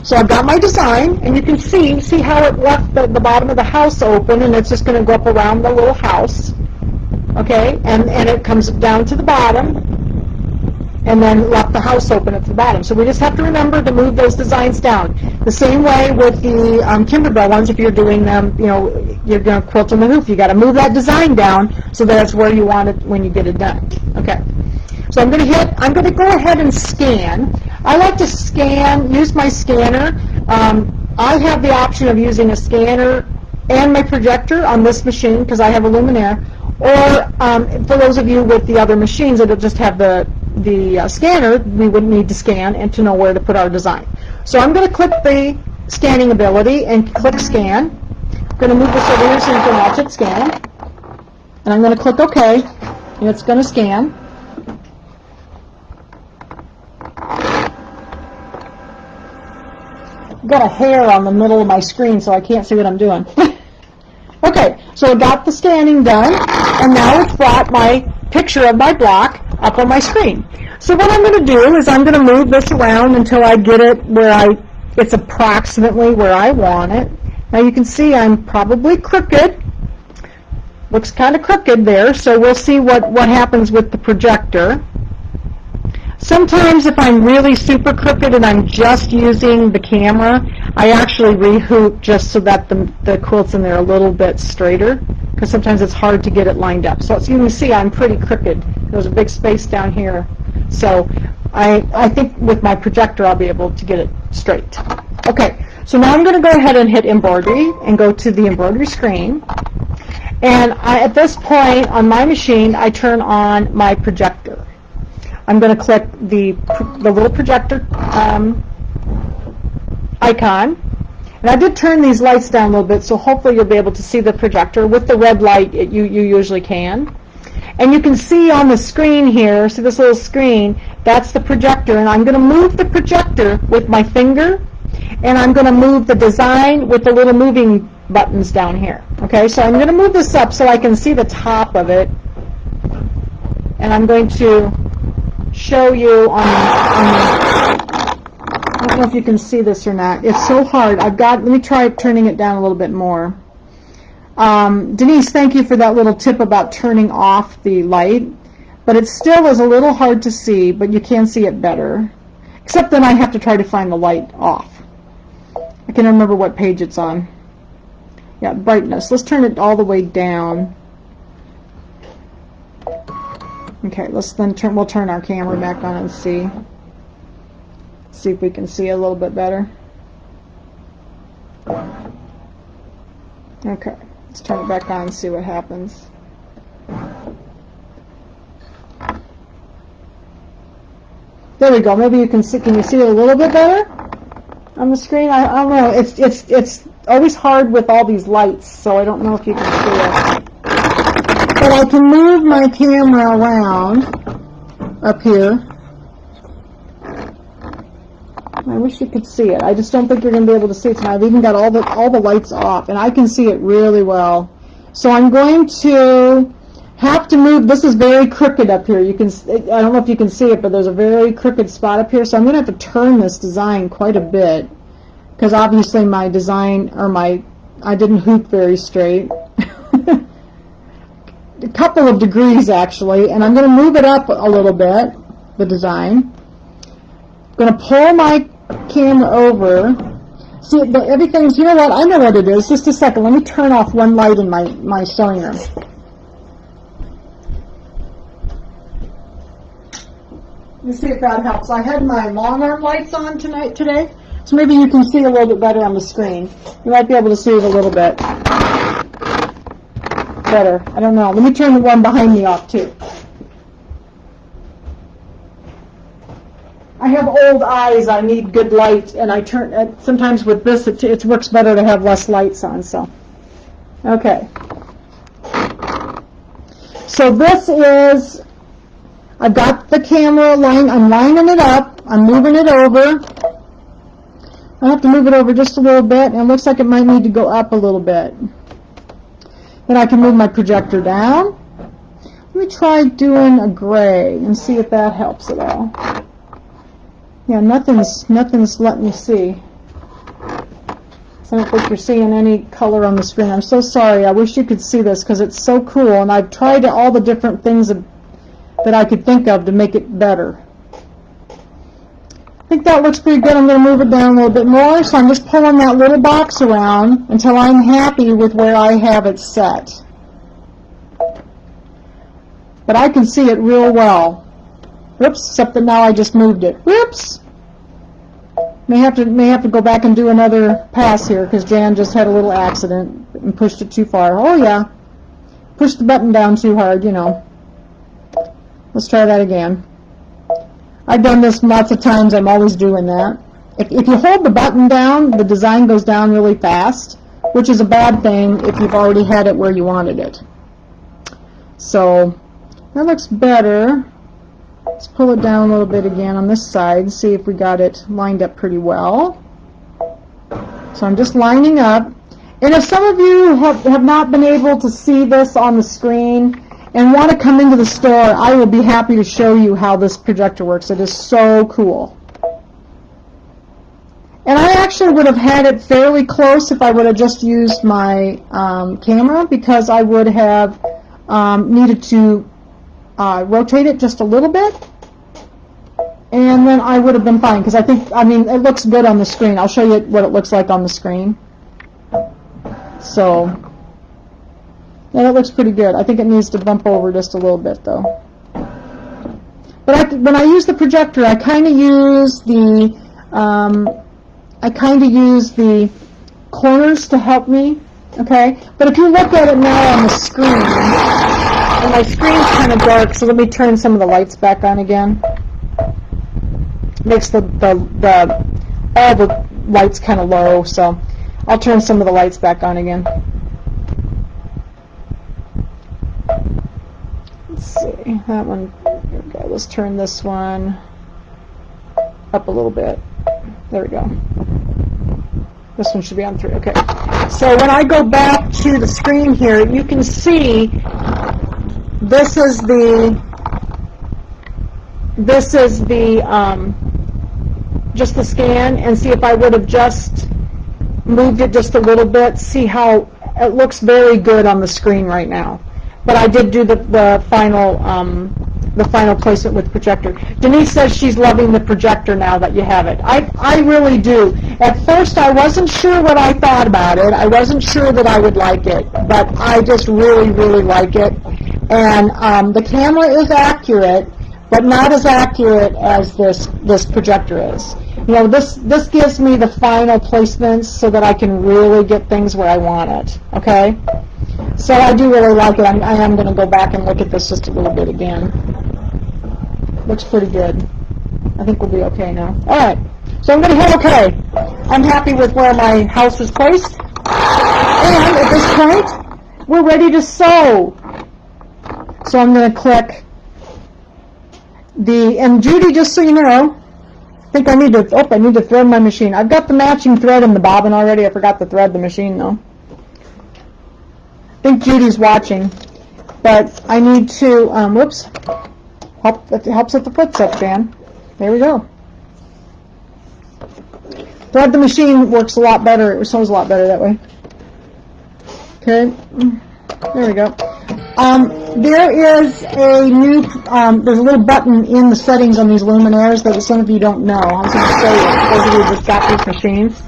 So I've got my design, and you can see how it left the bottom of the house open, and it's just going to go up around the little house, okay? And it comes down to the bottom, and then left the house open at the bottom. So we just have to remember to move those designs down. The same way with the Kimber ones, if you're doing them, you know, you're going to quilt on the hoop, you got to move that design down so that's where you want it when you get it done, okay? So I'm going to go ahead and scan. I like to scan, use my scanner. I have the option of using a scanner and my projector on this machine because I have a Luminaire. Or for those of you with the other machines that'll just have the scanner, we wouldn't need to scan and to know where to put our design. So I'm going to click the scanning ability and click scan. I'm going to move this over here so you can watch it scan. And I'm going to click OK, and it's going to scan. I've got a hair on the middle of my screen, so I can't see what I'm doing. Okay, so I got the scanning done, and now it's brought my picture of my block up on my screen. So what I'm going to do is I'm going to move this around until I get it where it's approximately where I want it. Now you can see I'm probably crooked. Looks kind of crooked there, so we'll see what happens with the projector. Sometimes if I'm really super crooked and I'm just using the camera, I actually re-hoop just so that the quilt's in there a little bit straighter, because sometimes it's hard to get it lined up. So as you can see, I'm pretty crooked. There's a big space down here. So I think with my projector I'll be able to get it straight. Okay, so now I'm going to go ahead and hit Embroidery and go to the embroidery screen. And at this point on my machine, I turn on my projector. I'm going to click the little projector icon. And I did turn these lights down a little bit, so hopefully you'll be able to see the projector. With the red light, you usually can. And you can see on the screen here, see this little screen, that's the projector. And I'm going to move the projector with my finger, and I'm going to move the design with the little moving buttons down here. Okay, so I'm going to move this up so I can see the top of it. And I'm going to show you I don't know if you can see this or not. It's so hard. Let me try turning it down a little bit more. Denise, thank you for that little tip about turning off the light, but it still is a little hard to see, but you can see it better. Except then I have to try to find the light off. I can remember what page it's on. Yeah, brightness. Let's turn it all the way down. Okay, we'll turn our camera back on and see if we can see a little bit better. Okay, let's turn it back on and see what happens. There we go. Maybe you can see. Can you see it a little bit better on the screen? I don't know. It's always hard with all these lights, so I don't know if you can see it. But I can move my camera around up here. I wish you could see it. I just don't think you're going to be able to see it tonight. I've even got all the lights off, and I can see it really well. So I'm going to have to move. This is very crooked up here. You can. I don't know if you can see it, but there's a very crooked spot up here. So I'm going to have to turn this design quite a bit, because obviously my design, I didn't hoop very straight. a couple of degrees actually, and I'm going to move it up a little bit, the design. I'm going to pull my camera over. See, everything's, you know what, I know what it is. Just a second, let me turn off one light in my sewing room. Let me see if that helps. I had my long arm lights on today, so maybe you can see a little bit better on the screen. You might be able to see it a little bit better. I don't know. Let me turn the one behind me off too. I have old eyes. I need good light, and I turn. Sometimes with this, it works better to have less lights on. So, okay. So this is. I've got the camera line. I'm lining it up. I'm moving it over. I have to move it over just a little bit, and it looks like it might need to go up a little bit. Then I can move my projector down. Let me try doing a gray and see if that helps at all. Yeah, nothing's letting me see. So I don't think you're seeing any color on the screen. I'm so sorry. I wish you could see this because it's so cool, and I've tried all the different things that I could think of to make it better. I think that looks pretty good. I'm going to move it down a little bit more, so I'm just pulling that little box around until I'm happy with where I have it set. But I can see it real well. Whoops, except that now I just moved it. Whoops! May have to go back and do another pass here because Jan just had a little accident and pushed it too far. Oh yeah, pushed the button down too hard, you know. Let's try that again. I've done this lots of times. I'm always doing that. If you hold the button down, the design goes down really fast, which is a bad thing if you've already had it where you wanted it. So that looks better. Let's pull it down a little bit again on this side and see if we got it lined up pretty well. So I'm just lining up. And if some of you have not been able to see this on the screen and want to come into the store, I will be happy to show you how this projector works. It is so cool. And I actually would have had it fairly close if I would have just used my camera, because I would have needed to rotate it just a little bit, and then I would have been fine, because I mean, it looks good on the screen. I'll show you what it looks like on the screen. So, yeah, it looks pretty good. I think it needs to bump over just a little bit, though. But when I use the projector, I kind of use the corners to help me, okay? But if you look at it now on the screen, and my screen's kind of dark, so let me turn some of the lights back on again. Makes all the lights kind of low, so I'll turn some of the lights back on again. Let's see, that one, here we go. Let's turn this one up a little bit. There we go. This one should be on 3. Okay. So when I go back to the screen here, you can see this is the just the scan, and see if I would have just moved it just a little bit, see how it looks very good on the screen right now. But I did do the final placement with projector. Denise says she's loving the projector now that you have it. I really do. At first I wasn't sure what I thought about it. I wasn't sure that I would like it, but I just really, really like it. And the camera is accurate, but not as accurate as this projector is. You know, this gives me the final placements so that I can really get things where I want it, okay? So I do really like it. I am going to go back and look at this just a little bit again. Looks pretty good. I think we'll be okay now. All right, so I'm going to hit OK. I'm happy with where my house is placed. And at this point, we're ready to sew. So I'm going to click and Judy, just so you know, I think I need to thread my machine. I've got the matching thread in the bobbin already. I forgot to thread the machine though. I think Judy's watching, but I need to, whoops, it helps with the footstep, Jan. There we go. Thread the machine works a lot better. It sews a lot better that way. Okay, there we go. There is a new, there's a little button in the settings on these luminaires that some of you don't know. I'm going to show you, those of you that got these machines.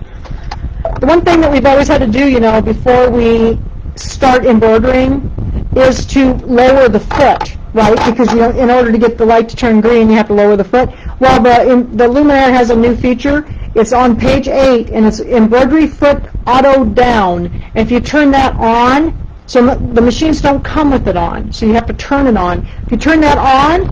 The one thing that we've always had to do, you know, before we start embroidering is to lower the foot, right? Because, you know, in order to get the light to turn green, you have to lower the foot. Well, the luminaire has a new feature. It's on page 8, and it's embroidery foot auto down. And if you turn that on, so the machines don't come with it on, so you have to turn it on. If you turn that on,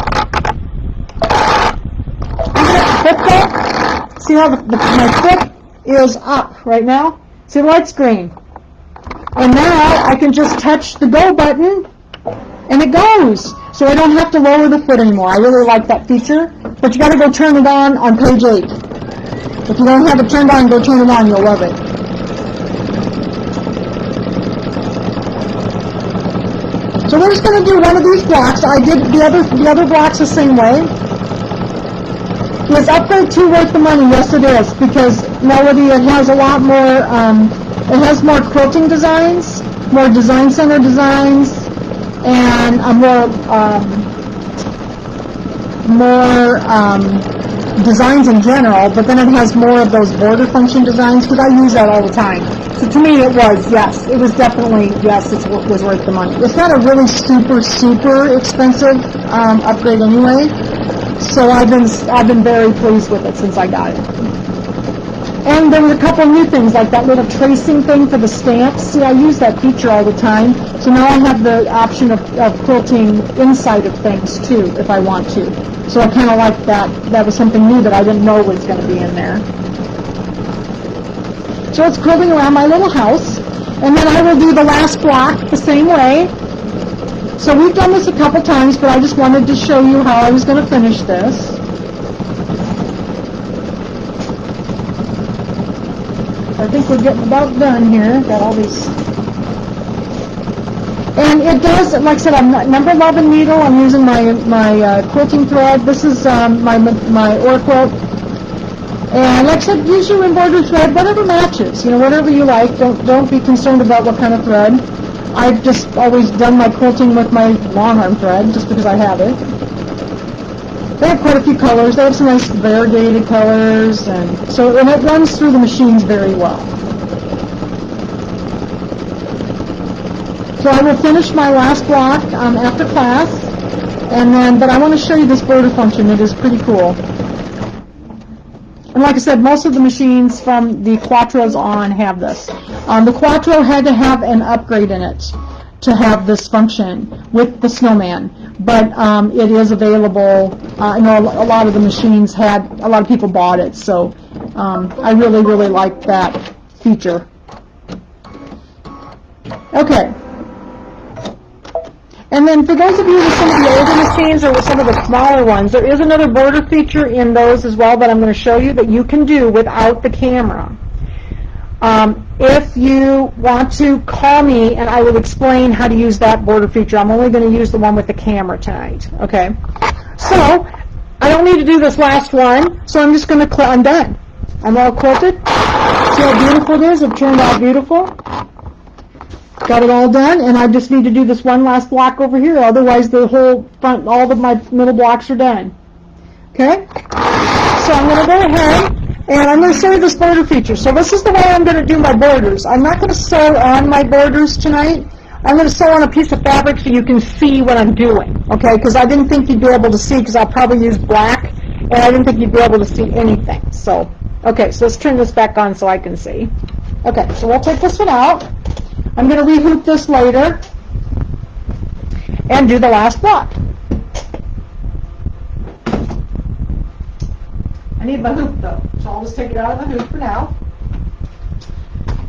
see how my foot is up right now? See the light's green. And now I can just touch the go button, and it goes. So I don't have to lower the foot anymore. I really like that feature, but you got to go turn it on page 8. If you don't have it turned on, go turn it on. You'll love it. So we're just going to do one of these blocks. I did the other blocks the same way. Is Upgrade 2 worth the money? Yes, it is, because Melody, it has a lot more, it has more quilting designs, more design center designs, and more designs in general, but then it has more of those border function designs, because I use that all the time. So to me it was, yes, it was definitely, yes, it was worth the money. It's not a really super, super expensive upgrade anyway, so I've been very pleased with it since I got it. And there were a couple new things, like that little tracing thing for the stamps. See, I use that feature all the time, so now I have the option of quilting inside of things too, if I want to. So I kind of like that. That was something new that I didn't know was going to be in there. So it's quilting around my little house, and then I will do the last block the same way. So we've done this a couple times, but I just wanted to show you how I was going to finish this. I think we're getting about done here. Got all these. And it does, like I said, I'm number 11 needle. I'm using my quilting thread. This is my ore quilt. And like I said, use your embroidery thread, whatever matches. You know, whatever you like. Don't be concerned about what kind of thread. I've just always done my quilting with my long arm thread, just because I have it. They have quite a few colors. They have some nice variegated colors, and it runs through the machines very well. So I will finish my last block after class, but I want to show you this border function. It is pretty cool. And like I said, most of the machines from the Quattros on have this. The Quattro had to have an upgrade in it to have this function with the snowman, but it is available. I know a lot of the machines a lot of people bought it, so I really, really like that feature. Okay. And then for those of you with some of the older machines or with some of the smaller ones, there is another border feature in those as well that I'm going to show you that you can do without the camera. If you want to call me, and I will explain how to use that border feature. I'm only going to use the one with the camera tonight, okay? So, I don't need to do this last one, so I'm just going to, I'm done. I'm all quilted. See how beautiful it is? It turned out beautiful. Got it all done, and I just need to do this one last block over here, otherwise the whole front, all of my middle blocks are done. Okay? So I'm going to go ahead, and I'm going to show you this border feature. So this is the way I'm going to do my borders. I'm not going to sew on my borders tonight. I'm going to sew on a piece of fabric so you can see what I'm doing, okay? Because I didn't think you'd be able to see, because I'll probably use black, and I didn't think you'd be able to see anything. So, okay, so let's turn this back on so I can see. Okay, so we'll take this one out. I'm going to rehoop this later and do the last block. I need my hoop though, so I'll just take it out of the hoop for now.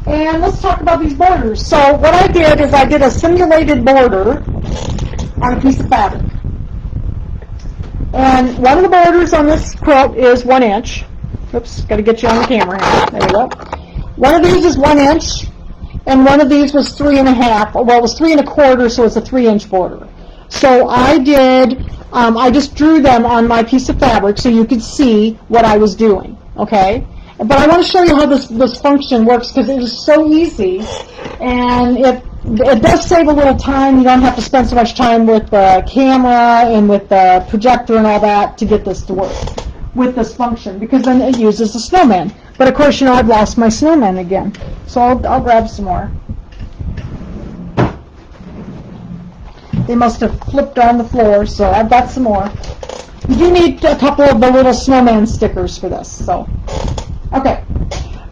And let's talk about these borders. So what I did is I did a simulated border on a piece of fabric. And one of the borders on this quilt is 1 inch. Oops, got to get you on the camera here. There we go. One of these is 1 inch, and one of these was 3.5. Well, it was 3 1/4, so it's a 3-inch border. So I did, I just drew them on my piece of fabric so you could see what I was doing, okay? But I want to show you how this function works, because it is so easy, and it does save a little time. You don't have to spend so much time with the camera and with the projector and all that to get this to work with this function, because then it uses the snowman. But of course, you know, I've lost my snowman again. So I'll grab some more. They must have flipped on the floor, so I've got some more. You do need a couple of the little snowman stickers for this, so. Okay.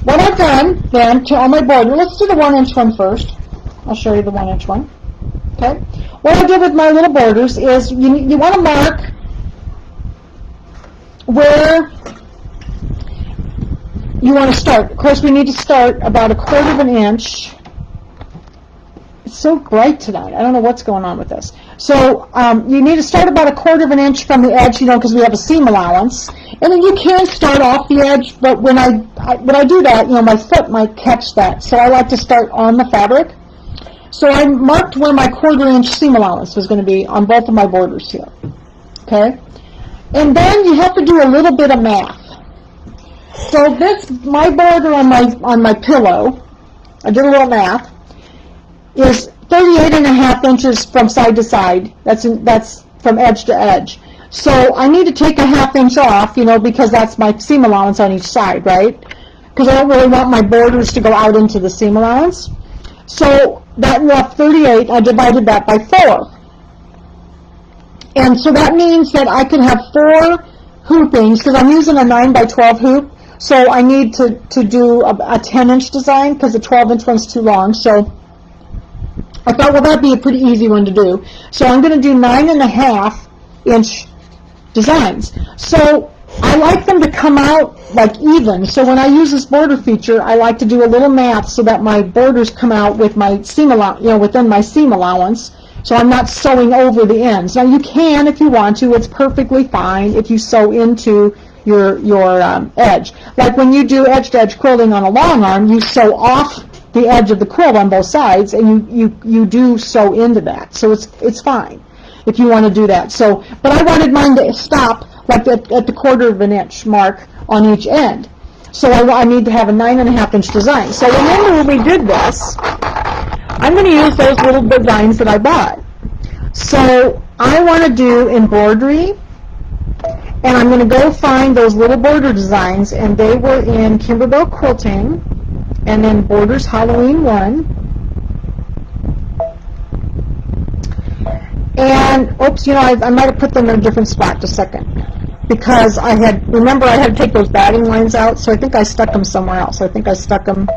What I've done, then, to all my border, let's do the 1-inch one first. I'll show you the 1-inch one. Okay. What I did with my little borders is you want to mark where you want to start. Of course, we need to start about 1/4 of an inch. It's so bright tonight. I don't know what's going on with this. So you need to start about 1/4 of an inch from the edge, you know, because we have a seam allowance. And then you can start off the edge, but when I do that, you know, my foot might catch that. So I like to start on the fabric. So I marked where my 1/4 inch seam allowance was going to be on both of my borders here. Okay? And then you have to do a little bit of math. So this, my border on my pillow, I did a little math, is 38.5 inches from side to side. That's from edge to edge. So I need to take a 1/2 inch off, you know, because that's my seam allowance on each side, right? Because I don't really want my borders to go out into the seam allowance. So that left 38, I divided that by 4. And so that means that I can have 4 hoopings, because I'm using a 9x12 hoop, so I need to do a 10-inch design, because the 12-inch one's too long. So I thought, well, that'd be a pretty easy one to do. So I'm going to do 9.5-inch designs. So I like them to come out like even. So when I use this border feature, I like to do a little math so that my borders come out with my seam allowance, you know, within my seam allowance. So I'm not sewing over the ends. Now you can if you want to. It's perfectly fine if you sew into your edge. Like when you do edge-to-edge quilting on a long arm, you sew off the edge of the quilt on both sides, and you do sew into that. So it's fine if you want to do that. So, but I wanted mine to stop like at the 1/4 of an inch mark on each end. So I need to have a 9.5-inch design. So remember when we did this, I'm going to use those little designs that I bought. So I want to do embroidery, and I'm going to go find those little border designs, and they were in Kimber Quilting, and then Borders Halloween 1. And, oops, you know, I might have put them in a different spot just a second, because remember I had to take those batting lines out, so I think I stuck them somewhere else. I think I stuck them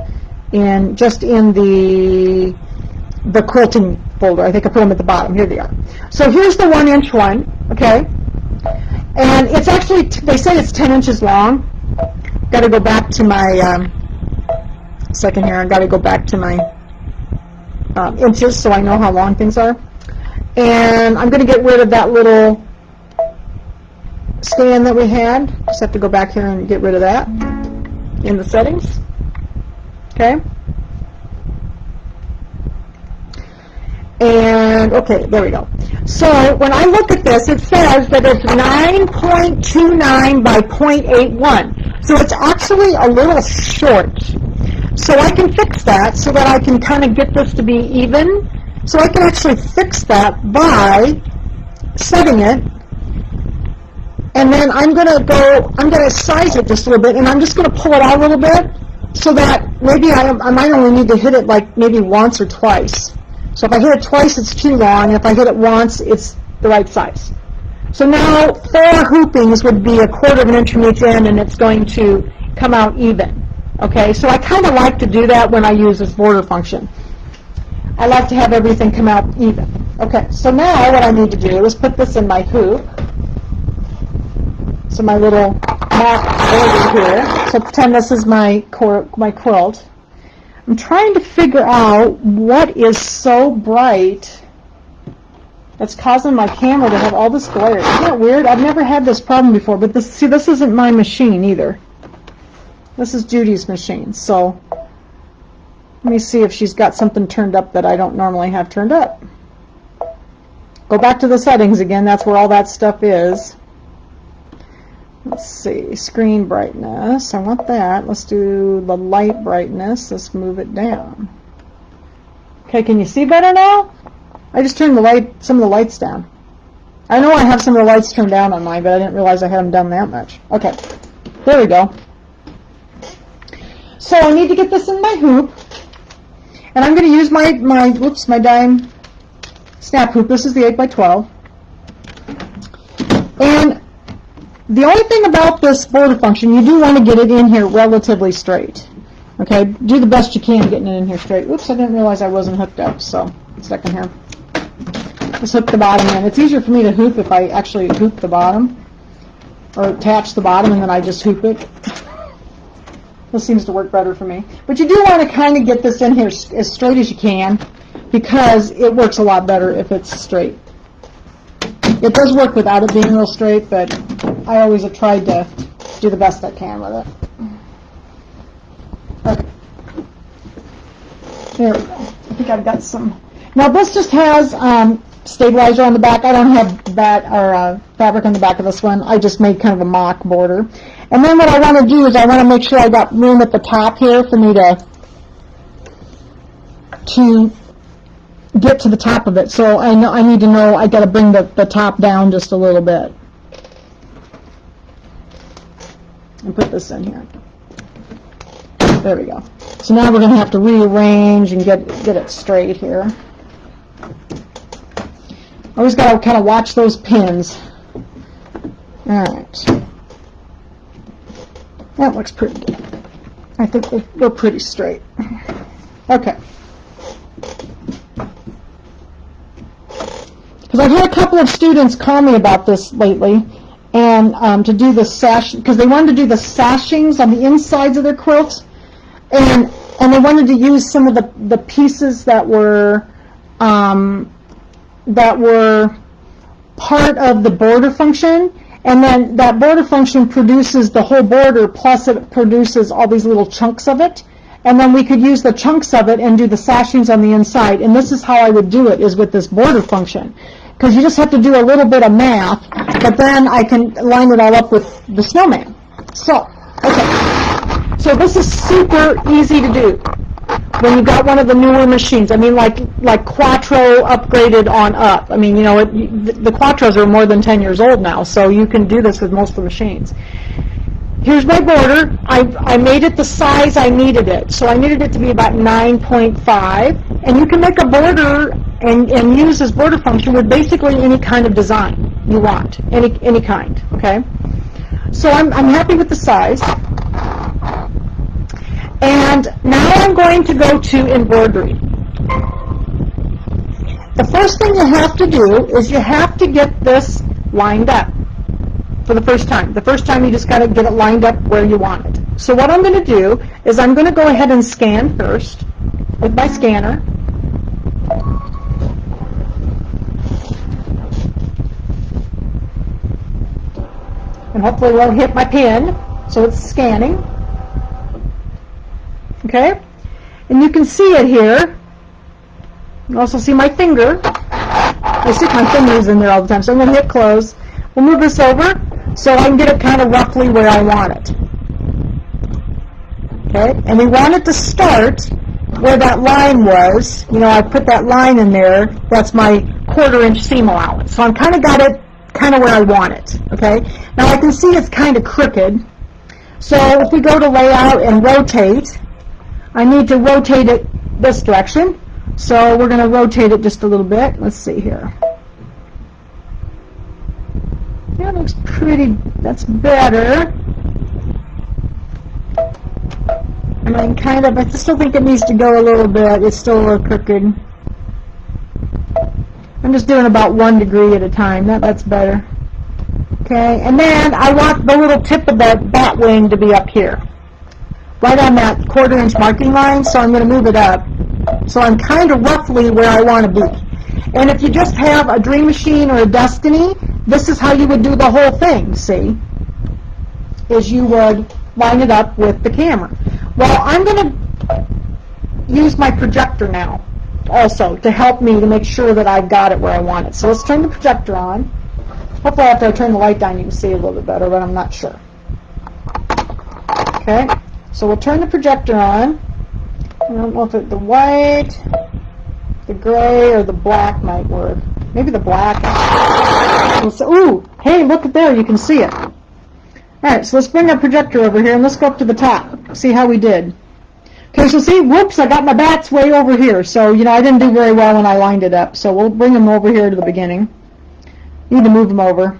just in the quilting folder. I think I put them at the bottom. Here they are. So here's the 1-inch one, okay? And it's actually, they say it's 10 inches long. Got to go back to my, second here, I've got to go back to my inches so I know how long things are. And I'm going to get rid of that little stand that we had. Just have to go back here and get rid of that in the settings. Okay? And, okay, there we go. So when I look at this, it says that it's 9.29 by 0.81. So it's actually a little short. So I can fix that so that I can kind of get this to be even. So I can actually fix that by setting it. And then I'm going to size it just a little bit, and I'm just going to pull it out a little bit so that maybe I might only need to hit it like maybe once or twice. So if I hit it twice, it's too long. If I hit it once, it's the right size. So now 4 hoopings would be 1/4 of an inch from each end, and it's going to come out even. Okay, so I kind of like to do that when I use this border function. I like to have everything come out even. Okay, so now what I need to do is put this in my hoop. So my little mat border here. So pretend this is my quilt. I'm trying to figure out what is so bright that's causing my camera to have all this glare. Isn't that weird? I've never had this problem before, but this isn't my machine either. This is Judy's machine, so let me see if she's got something turned up that I don't normally have turned up. Go back to the settings again, that's where all that stuff is. Let's see, screen brightness, I want that. Let's do the light brightness, let's move it down. Okay, can you see better now? I just turned some of the lights down. I know I have some of the lights turned down on mine, but I didn't realize I had them done that much. Okay, there we go. So I need to get this in my hoop, and I'm going to use my dime snap hoop. This is the 8x12. And the only thing about this border function, you do want to get it in here relatively straight. Okay, do the best you can getting it in here straight. Oops, I didn't realize I wasn't hooked up, so stuck in here. Just hook the bottom in. It's easier for me to hoop if I actually hoop the bottom, or attach the bottom and then I just hoop it. This seems to work better for me. But you do want to kind of get this in here as straight as you can, because it works a lot better if it's straight. It does work without it being real straight, but I always have tried to do the best I can with it. Okay. There we go. I think I've got some. Now this just has stabilizer on the back. I don't have fabric on the back of this one. I just made kind of a mock border. And then what I want to do is I want to make sure I got room at the top here for me to get to the top of it. So I need to know I got to bring the top down just a little bit. And put this in here. There we go. So now we're going to have to rearrange and get it straight here. Always got to kind of watch those pins. All right. That looks pretty good. I think they're pretty straight. Okay. Because I've had a couple of students call me about this lately, and to do the sash, because they wanted to do the sashings on the insides of their quilts, and they wanted to use some of the pieces that were part of the border function, and then that border function produces the whole border, plus it produces all these little chunks of it, and then we could use the chunks of it and do the sashings on the inside. And this is how I would do it, is with this border function, because you just have to do a little bit of math, but then I can line it all up with the snowman. So, okay, so this is super easy to do when you've got one of the newer machines. I mean, like Quattro upgraded on up. I mean, you know, the Quattros are more than 10 years old now, so you can do this with most of the machines. Here's my border. I made it the size I needed it. So I needed it to be about 9.5. And you can make a border and use this border function with basically any kind of design you want, any kind, okay? So I'm happy with the size. And now I'm going to go to embroidery. The first thing you have to do is you have to get this lined up for the first time. The first time you just got to get it lined up where you want it. So what I'm going to do is I'm going to go ahead and scan first with my scanner. And hopefully it won't hit my pin, so it's scanning. Okay? And you can see it here. You also see my finger. I stick my fingers in there all the time, so I'm going to hit close. We'll move this over so I can get it kind of roughly where I want it. Okay? And we want it to start where that line was. You know, I put that line in there. That's my 1/4 inch seam allowance. So I'm kind of got it kind of where I want it. Okay? Now I can see it's kind of crooked. So if we go to layout and rotate, I need to rotate it this direction. So we're going to rotate it just a little bit. Let's see here. That looks pretty, that's better. I mean, kind of, I still think it needs to go a little bit. It's still a little crooked. I'm just doing about 1 degree at a time. That's better. Okay, and then I want the little tip of that bat wing to be up here, right on that 1/4 inch marking line, so I'm going to move it up. So I'm kind of roughly where I want to be. And if you just have a Dream Machine or a Destiny, this is how you would do the whole thing, see? Is you would line it up with the camera. Well, I'm going to use my projector now also to help me to make sure that I've got it where I want it. So let's turn the projector on. Hopefully after I turn the light down you can see a little bit better, but I'm not sure. Okay, so we'll turn the projector on. I don't know if the white, The gray or the black might work. Maybe the black. Ooh, hey, look at there. You can see it. All right, so let's bring our projector over here and let's go up to the top. See how we did. Okay, so see, whoops, I got my bats way over here. So, you know, I didn't do very well when I lined it up. So we'll bring them over here to the beginning. Need to move them over.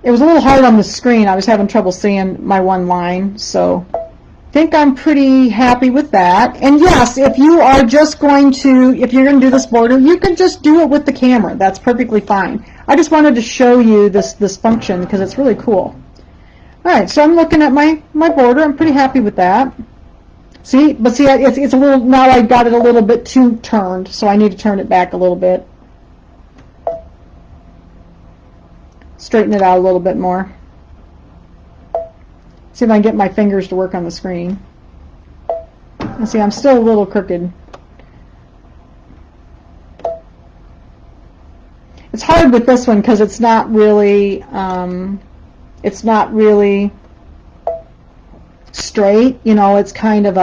It was a little hard on the screen. I was having trouble seeing my one line, so I think I'm pretty happy with that. And yes, if you are just going to, if you're going to do this border, you can just do it with the camera. That's perfectly fine. I just wanted to show you this function because it's really cool. All right, so I'm looking at my border. I'm pretty happy with that. See, but see, it's a little, now I got it a little bit too turned, so I need to turn it back a little bit. Straighten it out a little bit more. See if I can get my fingers to work on the screen. And see, I'm still a little crooked. It's hard with this one because it's not really straight. You know, it's kind of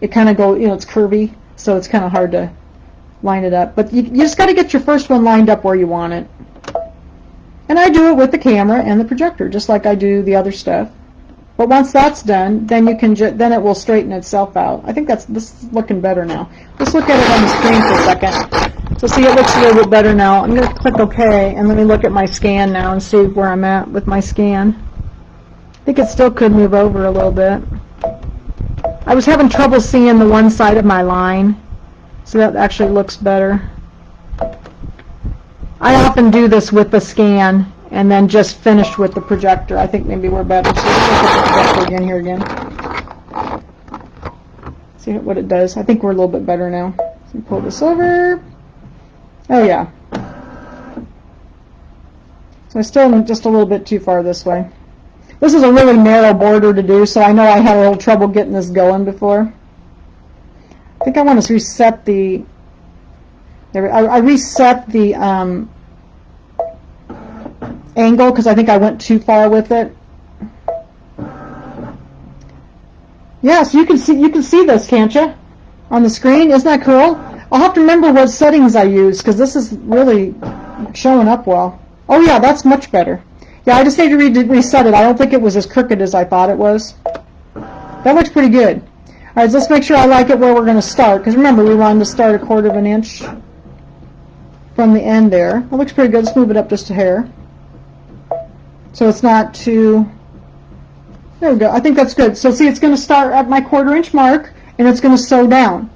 it's curvy, so it's kind of hard to line it up. But you just got to get your first one lined up where you want it. And I do it with the camera and the projector, just like I do the other stuff. But once that's done, then you can then it will straighten itself out. I think this is looking better now. Let's look at it on the screen for a second. So see, it looks a little bit better now. I'm going to click OK, and let me look at my scan now and see where I'm at with my scan. I think it still could move over a little bit. I was having trouble seeing the one side of my line, so that actually looks better. I often do this with the scan and then just finish with the projector. I think maybe we're better. So let's look at the projector again here again. See what it does. I think we're a little bit better now. So pull this over. Oh yeah. So I still am just a little bit too far this way. This is a really narrow border to do, so I know I had a little trouble getting this going before. I think I want to reset the... I reset the angle because I think I went too far with it. Yes, you can see this, can't you? On the screen, isn't that cool? I'll have to remember what settings I use because this is really showing up well. Oh yeah, that's much better. Yeah, I just need to reset it. I don't think it was as crooked as I thought it was. That looks pretty good. All right, so let's make sure I like it where we're going to start because remember we wanted to start 1/4 of an inch from the end there. That looks pretty good. Let's move it up just a hair. So it's not too... There we go. I think that's good. So see, it's going to start at my 1/4 inch mark, and it's going to sew down.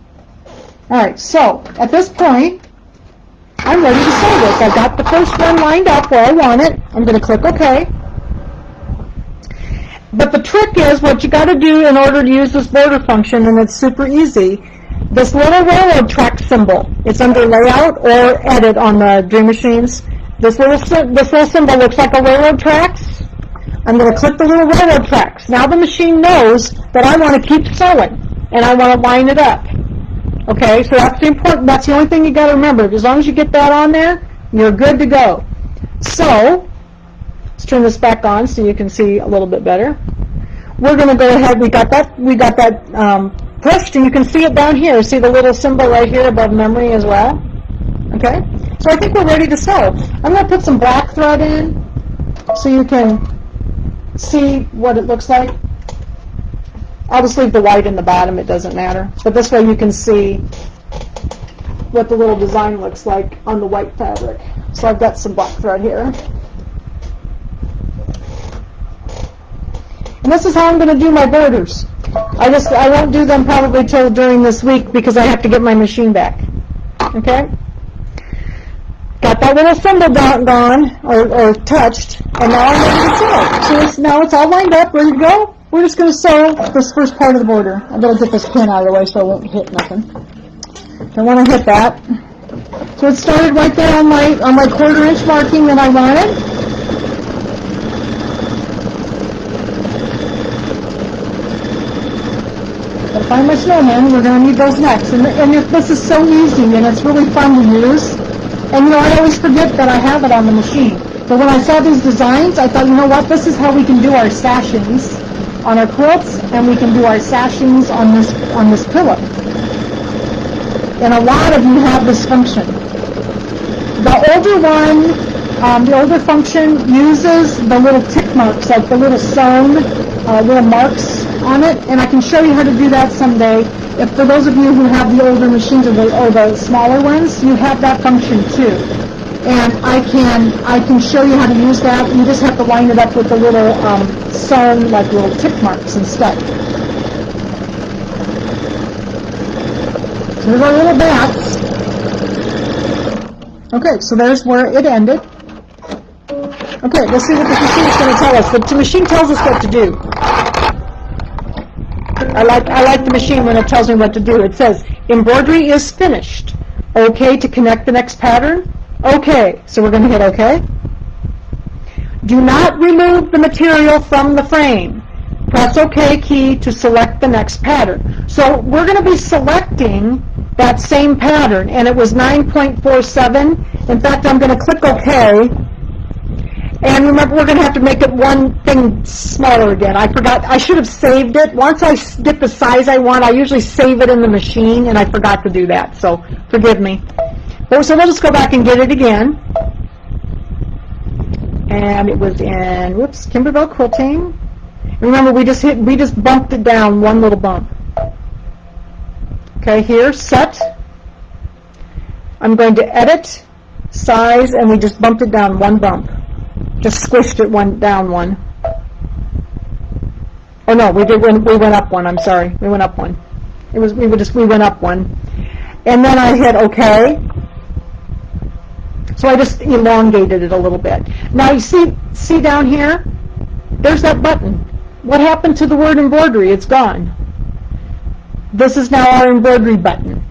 All right, so at this point, I'm ready to sew this. I've got the first one lined up where I want it. I'm going to click OK. But the trick is what you got to do in order to use this border function, and it's super easy. This little railroad track symbol, it's under layout or edit on the Dream Machines. This little symbol looks like a railroad tracks. I'm going to click the little railroad tracks. Now the machine knows that I want to keep sewing and I want to line it up. Okay, so that's the important. That's the only thing you got to remember. As long as you get that on there, you're good to go. So let's turn this back on so you can see a little bit better. We're going to go ahead. We got that pushed, and you can see it down here. See the little symbol right here above memory as well. Okay, so I think we're ready to sew. I'm going to put some black thread in so you can see what it looks like. I'll just leave the white in the bottom, it doesn't matter. But this way you can see what the little design looks like on the white fabric. So I've got some black thread here. And this is how I'm going to do my borders. I won't do them probably till during this week because I have to get my machine back. Okay? Got that little symbol gone or touched, and now I'm ready to sew. So now it's all lined up, ready to go. We're just going to sew this first part of the border. I better get this pin out of the way so I won't hit nothing. Don't want to hit that. So it started right there on my 1/4 inch marking that I wanted. Gotta find my snowman. We're going to need those next. And this is so easy, and it's really fun to use. And you know, I always forget that I have it on the machine. But when I saw these designs, I thought, you know what, this is how we can do our sashings on our quilts, and we can do our sashings on this pillow. and a lot of you have this function. The older one, the older function uses the little tick marks, like the little sewn little marks on it, and I can show you how to do that someday. If for those of you who have the older machines or the smaller ones, you have that function too. And I can show you how to use that. You just have to line it up with the little sewn, like little tick marks instead. So there's our little bats. Okay, so there's where it ended. Okay, let's see what the machine is going to tell us. The machine tells us what to do. I like the machine when it tells me what to do. It says, embroidery is finished. Okay to connect the next pattern? Okay, so we're going to hit OK. Do not remove the material from the frame. Press OK key to select the next pattern. So we're going to be selecting that same pattern, and it was 9.47. In fact, I'm going to click OK. And remember, we're going to have to make it one thing smaller again. I forgot. I should have saved it. Once I get the size I want, I usually save it in the machine, and I forgot to do that. So forgive me. So we'll just go back and get it again. And it was in, whoops, Kimber Quilting. Remember, we just bumped it down one little bump. Okay, here, set. I'm going to edit, size, and we just bumped it down one bump. Just squished it down one. Oh no, we went up one. I'm sorry, we went up one. We went up one, and then I hit OK. So I just elongated it a little bit. Now you see down here, there's that button. What happened to the word embroidery? It's gone. This is now our embroidery button.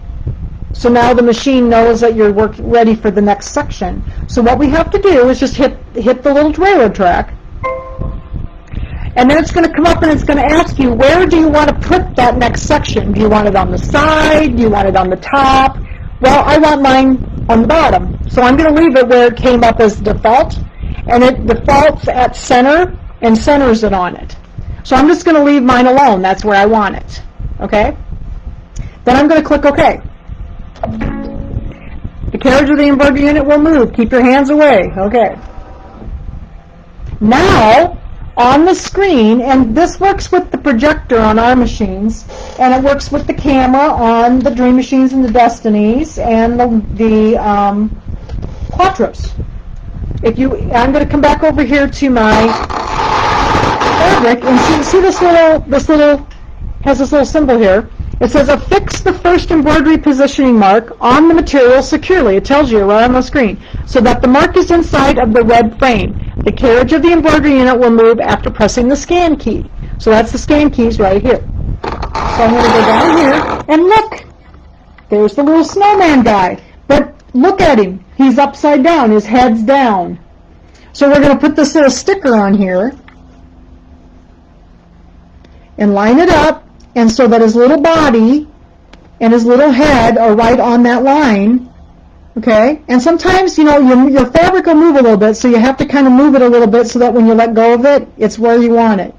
So now the machine knows that you're ready for the next section. So what we have to do is just hit the little railroad track, and then it's going to come up and it's going to ask you, where do you want to put that next section? Do you want it on the side? Do you want it on the top? Well, I want mine on the bottom. So I'm going to leave it where it came up as default, and it defaults at center and centers it on it. So I'm just going to leave mine alone. That's where I want it. Okay? Then I'm going to click OK. The carriage of the embroidery unit will move. Keep your hands away. Okay. Now, on the screen, and this works with the projector on our machines, and it works with the camera on the Dream Machines and the Destinies and the Quattros. I'm going to come back over here to my fabric and see this little has this little symbol here. It says affix the first embroidery positioning mark on the material securely. It tells you right on the screen, so that the mark is inside of the red frame. The carriage of the embroidery unit will move after pressing the scan key. So that's the scan keys right here. So I'm going to go down here, and look, there's the little snowman guy. But look at him. He's upside down. His head's down. So we're going to put this little sticker on here and line it up, and so that his little body and his little head are right on that line. Okay? And sometimes, your fabric will move a little bit, so you have to kind of move it a little bit so that when you let go of it, it's where you want it.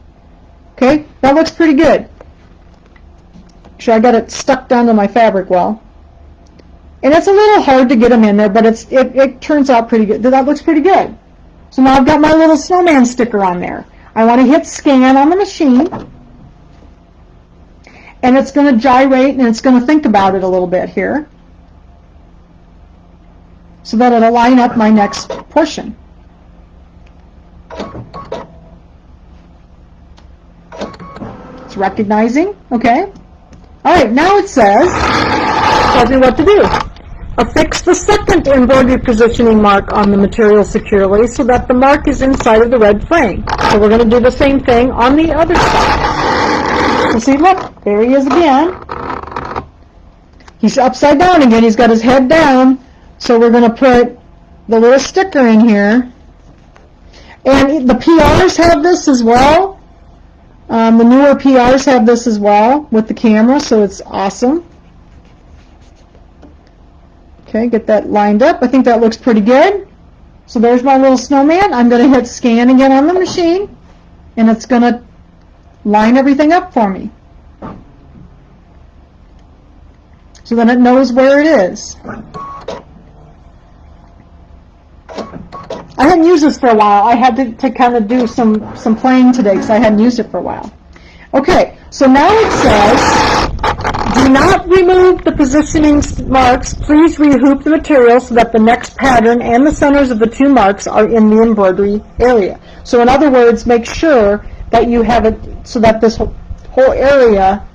Okay? That looks pretty good. Sure, I got it stuck down to my fabric well. And it's a little hard to get them in there, but it turns out pretty good. That looks pretty good. So now I've got my little snowman sticker on there. I want to hit scan on the machine, and it's going to gyrate, and it's going to think about it a little bit here, so that it'll line up my next portion. It's recognizing, okay? All right, now it tells me what to do. Affix the second embroidery positioning mark on the material securely so that the mark is inside of the red frame. So we're going to do the same thing on the other side. So see, look, there he is again. He's upside down again. He's got his head down. So we're going to put the little sticker in here. And the PRs have this as well. The newer PRs have this as well with the camera, so it's awesome. Okay, get that lined up. I think that looks pretty good. So there's my little snowman. I'm going to hit scan again on the machine, and it's going to line everything up for me. so then it knows where it is. I hadn't used this for a while. I had to kind of do some playing today because I hadn't used it for a while. Okay, so now it says, do not remove the positioning marks. Please rehoop the material so that the next pattern and the centers of the two marks are in the embroidery area. So in other words, make sure that you have it so that this whole area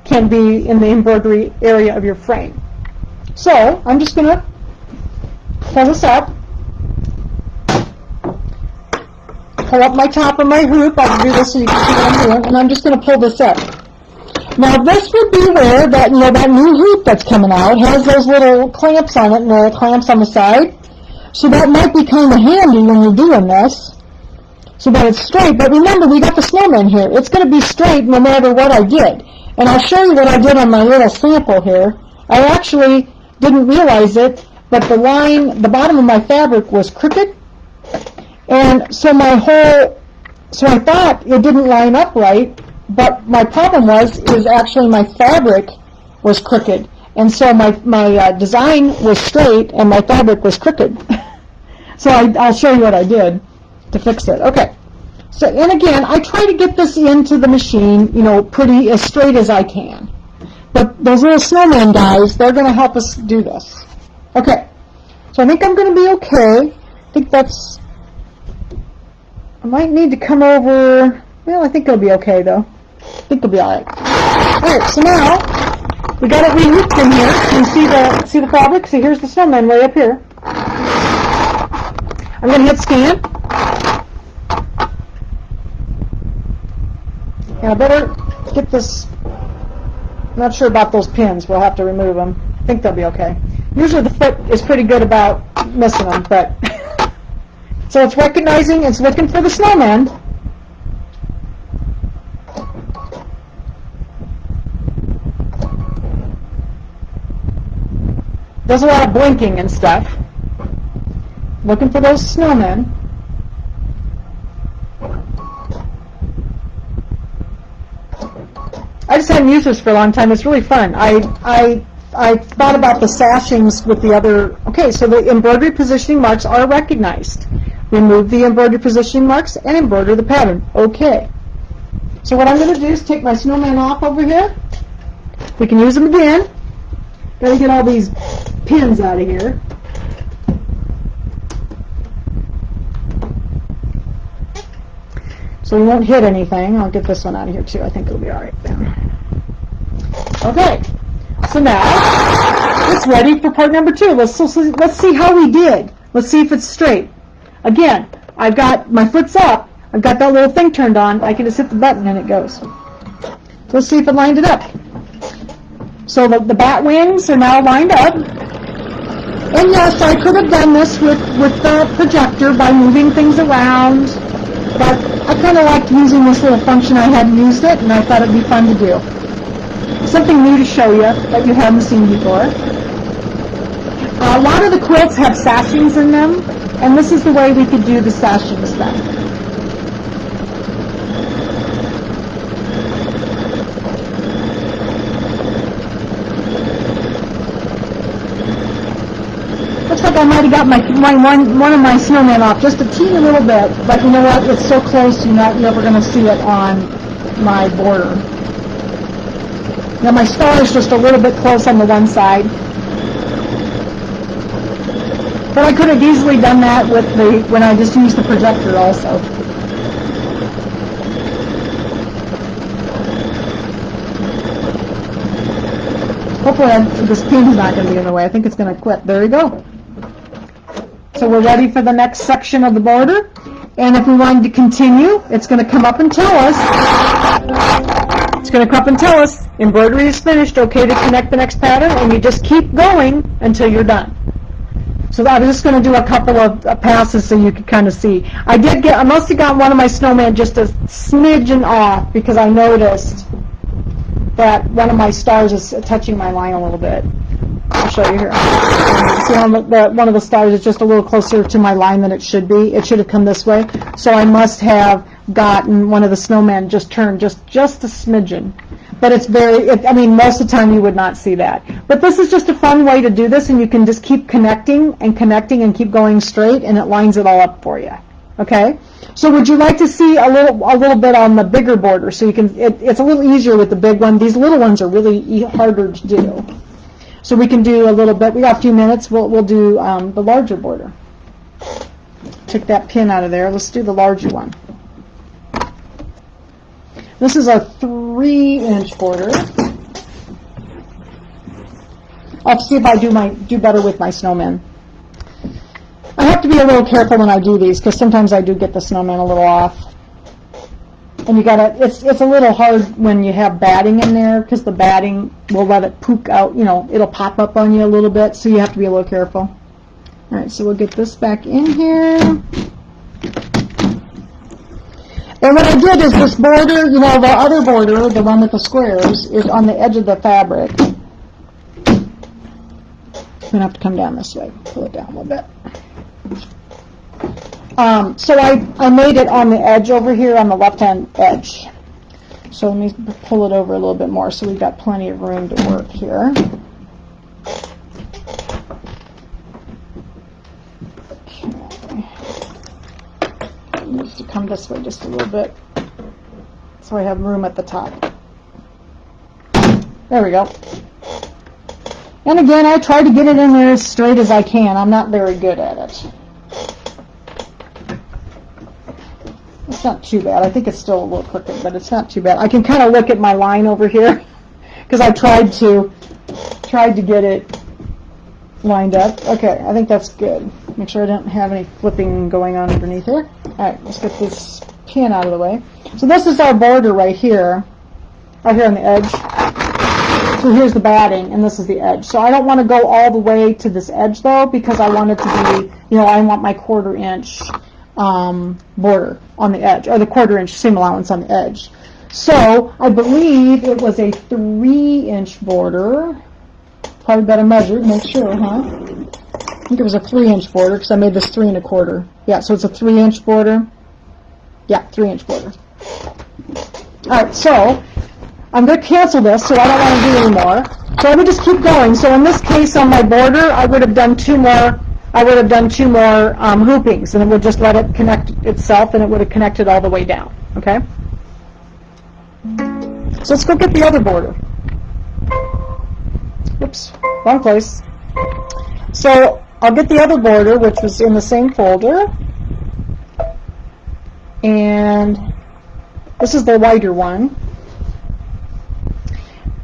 can be in the embroidery area of your frame. So I'm just going to pull this up. Pull up my top of my hoop. I'll do this so you can see what I'm doing, and I'm just going to pull this up. Now this would be where that, that new hoop that's coming out has those little clamps on it and the clamps on the side. So that might be kind of handy when you're doing this, so that it's straight. But remember, we got the snowman here. It's going to be straight no matter what I did. And I'll show you what I did on my little sample here. I actually didn't realize it, but the bottom of my fabric was crooked. And so I thought it didn't line up right, but my problem is actually my fabric was crooked. And so my design was straight and my fabric was crooked. So I'll show you what I did to fix it. Okay. So, and again, I try to get this into the machine, pretty as straight as I can. But those little snowman guys, they're going to help us do this. Okay. So I think I'm going to be okay. I think I might need to come over. Well, I think it'll be okay, though. I think it'll be all right. All right, so now we got it rehooped in here. Can you see the fabric? See, here's the snowman way up here. I'm going to hit scan. Yeah, I better get this. I'm not sure about those pins. We'll have to remove them. I think they'll be okay. Usually the foot is pretty good about missing them, but so it's recognizing, it's looking for the snowman. Does a lot of blinking and stuff. Looking for those snowmen. I just hadn't used this for a long time. It's really fun. I thought about the sashings with the other. Okay, so the embroidery positioning marks are recognized. Remove the embroidery positioning marks and embroider the pattern. Okay. So what I'm going to do is take my snowman off over here. We can use them again. Got to get all these pins out of here. So we won't hit anything. I'll get this one out of here too. I think it'll be all right then. Okay. So now it's ready for part number 2. Let's see how we did. Let's see if it's straight. Again, I've got my foot's up. I've got that little thing turned on. I can just hit the button and it goes. Let's see if it lined it up. So the bat wings are now lined up. And yes, I could have done this with the projector by moving things around, but I kind of liked using this little function. I hadn't used it, and I thought it'd be fun to do. Something new to show you that you haven't seen before. A lot of the quilts have sashings in them, and this is the way we could do the sashings then. Looks like I might have got one of my snowmen off just a teeny little bit, but you know what? It's so close you're never going to see it on my border. Now my star is just a little bit close on the one side. But I could have easily done that when I just used the projector also. Hopefully this pin's not going to be in the way. I think it's going to quit. There we go. So we're ready for the next section of the border. And if we wanted to continue, it's going to come up and tell us. It's going to come up and tell us embroidery is finished, okay to connect the next pattern, and you just keep going until you're done. So I was just going to do a couple of passes so you could kind of see. I must have got one of my snowmen just a smidgen off because I noticed that one of my stars is touching my line a little bit. I'll show you here. See one of the stars is just a little closer to my line than it should be. It should have come this way. So I must have gotten one of the snowmen just turned just a smidgen. But it's very, I mean, most of the time you would not see that. But this is just a fun way to do this, and you can just keep connecting and keep going straight, and it lines it all up for you. Okay? So would you like to see a little bit on the bigger border? So you can, it's a little easier with the big one. These little ones are really harder to do. So we can do a little bit. We got a few minutes. We'll do the larger border. Took that pin out of there. Let's do the larger one. This is a 3-inch border. I'll see if I do better with my snowmen. I have to be a little careful when I do these because sometimes I do get the snowman a little off. And you gotta, it's a little hard when you have batting in there because the batting will let it poke out, you know, it'll pop up on you a little bit, so you have to be a little careful. All right, so we'll get this back in here. And what I did is this border, you know, the other border, the one with the squares, is on the edge of the fabric. I'm going to have to come down this way, pull it down a little bit. So I made it on the edge over here, on the left-hand edge. So let me pull it over a little bit more so we've got plenty of room to work here. Needs to come this way just a little bit so I have room at the top. There we go. And again, I try to get it in there as straight as I can. I'm not very good at it. It's not too bad. I think it's still a little crooked, but it's not too bad. I can kind of look at my line over here because I tried to get it lined up. Okay, I think that's good. Make sure I don't have any flipping going on underneath here. All right, let's get this pin out of the way. So this is our border right here on the edge. So here's the batting, and this is the edge. So I don't want to go all the way to this edge, though, because I want it to be, you know, I want my 1/4 inch border on the edge, or the 1/4 inch seam allowance on the edge. So I believe it was a 3-inch border. Probably better measure, make sure, huh? I think it was a 3-inch border because I made this 3 1/4. Yeah, so it's a 3-inch border. Yeah, 3-inch border. All right, so I'm going to cancel this, so I don't want to do anymore. So let me just keep going. So in this case, on my border, I would have done two more. Hoopings, and it would just let it connect itself, and it would have connected all the way down. Okay. So let's go get the other border. Oops, wrong place. So I'll get the other border, which was in the same folder, and this is the wider one.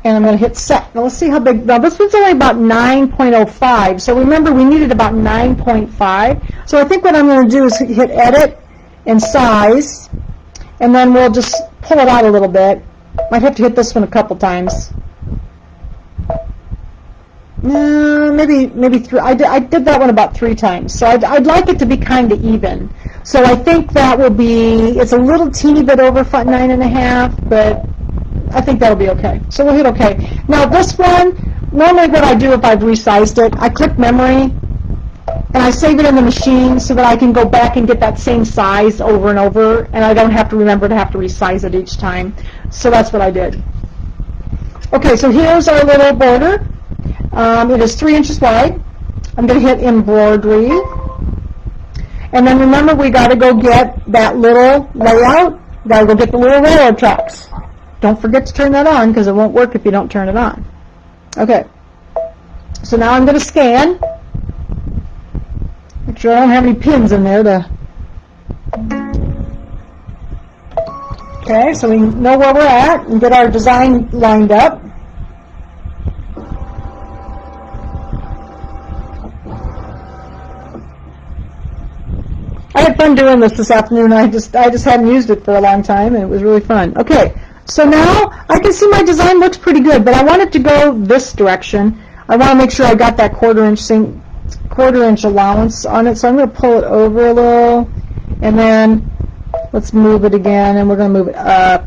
And I'm going to hit set. Now let's see how big. Now this one's only about 9.05. So remember, we needed about 9.5. So I think what I'm going to do is hit edit and size, and then we'll just pull it out a little bit. Might have to hit this one a couple times. No, maybe 3. I did that one about 3 times. So I'd like it to be kind of even. So I think that will be. It's a little teeny bit over 9.5, but I think that'll be okay. So we'll hit okay. Now this one, normally what I do if I've resized it, I click memory and I save it in the machine so that I can go back and get that same size over and over, and I don't have to remember to have to resize it each time. So that's what I did. Okay, so here's our little border. It is 3 inches wide. I'm going to hit embroidery. And then remember, we got to go get that little layout. Got to go get the little railroad tracks. Don't forget to turn that on because it won't work if you don't turn it on. Okay. So now I'm going to scan. Make sure I don't have any pins in there to... Okay, so we know where we're at and get our design lined up. I had fun doing this afternoon. I just hadn't used it for a long time, and it was really fun. Okay. So now I can see my design looks pretty good, but I want it to go this direction. I want to make sure I got that 1/4 inch allowance on it. So I'm going to pull it over a little, and then let's move it again, and we're going to move it up.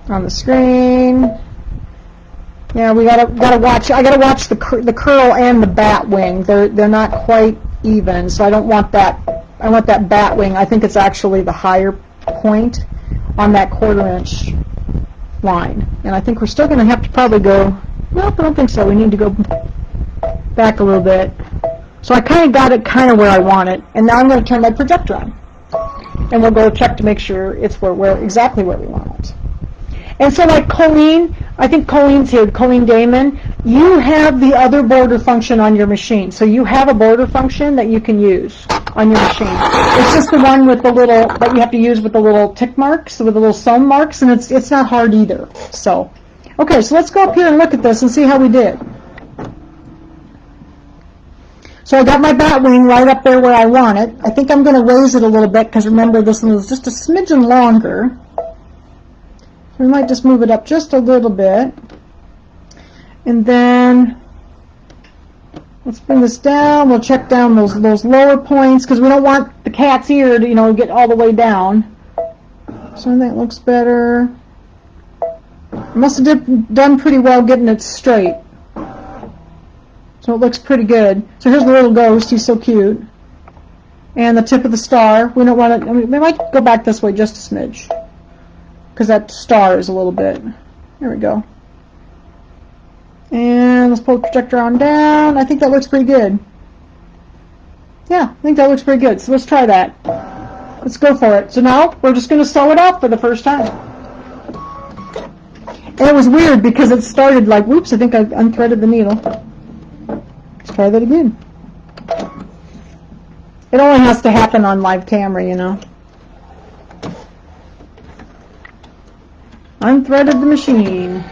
On the screen. Yeah, we gotta watch. I gotta watch the curl and the bat wing. They're not quite even, so I don't want that. I want that bat wing. I think it's actually the higher point on that 1/4 inch line. And I think we're still going to have to probably go, nope, I don't think so. We need to go back a little bit. So I kind of got it kind of where I want it. And now I'm going to turn my projector on. And we'll go check to make sure it's exactly where we want it. And so like Colleen, I think Colleen's here, Colleen Damon, you have the other border function on your machine. So you have a border function that you can use on your machine. It's just the one with the little, that you have to use with the little tick marks, with the little sewn marks, and it's not hard either. So, okay, so let's go up here and look at this and see how we did. So I got my bat wing right up there where I want it. I think I'm going to raise it a little bit because remember this one is just a smidgen longer. We might just move it up just a little bit. And then let's bring this down. We'll check down those lower points because we don't want the cat's ear to, get all the way down. So I think it looks better. I must have done pretty well getting it straight. So it looks pretty good. So here's the little ghost. He's so cute. And the tip of the star. We don't want it. We might go back this way just a smidge, because that star is a little bit. There we go. And let's pull the projector on down. I think that looks pretty good. Yeah, I think that looks pretty good. So let's try that. Let's go for it. So now we're just going to sew it off for the first time. And it was weird because it started like, whoops, I think I unthreaded the needle. Let's try that again. It only has to happen on live camera, Unthreaded the machine.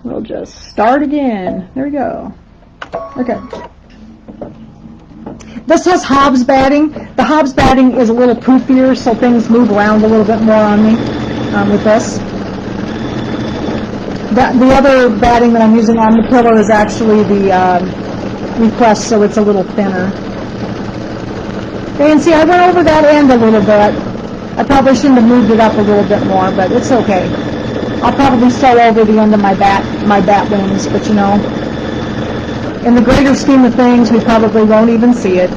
We'll just start again. There we go. Okay. This has Hobbs batting. The Hobbs batting is a little poofier, so things move around a little bit more on me with this. The other batting that I'm using on the pillow is actually the Request, so it's a little thinner. And see, I went over that end a little bit. I probably shouldn't have moved it up a little bit more, but it's okay. I'll probably sew over the end of my bat wings, but in the greater scheme of things, we probably won't even see it.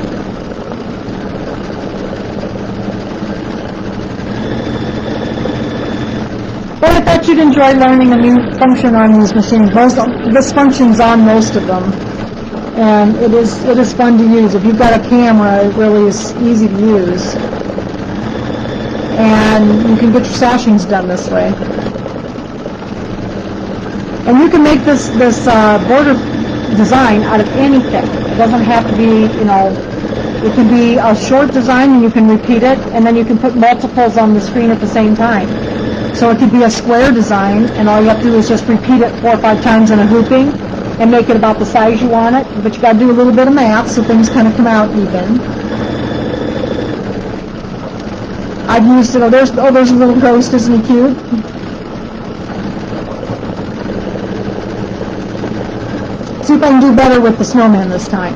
But I thought you'd enjoy learning a new function on these machines. This function's on most of them, and it is fun to use. If you've got a camera, it really is easy to use. And you can get your sashings done this way. And you can make this border design out of anything. It doesn't have to be, it can be a short design and you can repeat it, and then you can put multiples on the screen at the same time. So it could be a square design, and all you have to do is just repeat it 4 or 5 times in a hooping and make it about the size you want it. But you got to do a little bit of math so things kind of come out even. I've used it. There's a little ghost. Isn't he cute? See if I can do better with the snowman this time.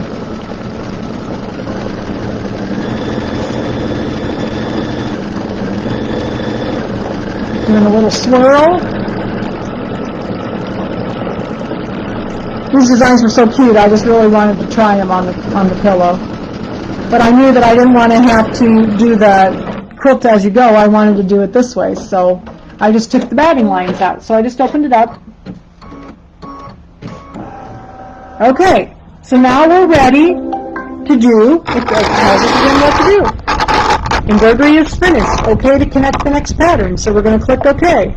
Doing a little swirl. These designs were so cute, I just really wanted to try them on the pillow. But I knew that I didn't want to have to do the quilt as you go. I wanted to do it this way, so I just took the batting lines out. So I just opened it up. Okay, so now we're ready to do, it tells us again what to do. Embroidery is finished. Okay to connect the next pattern. So we're going to click OK.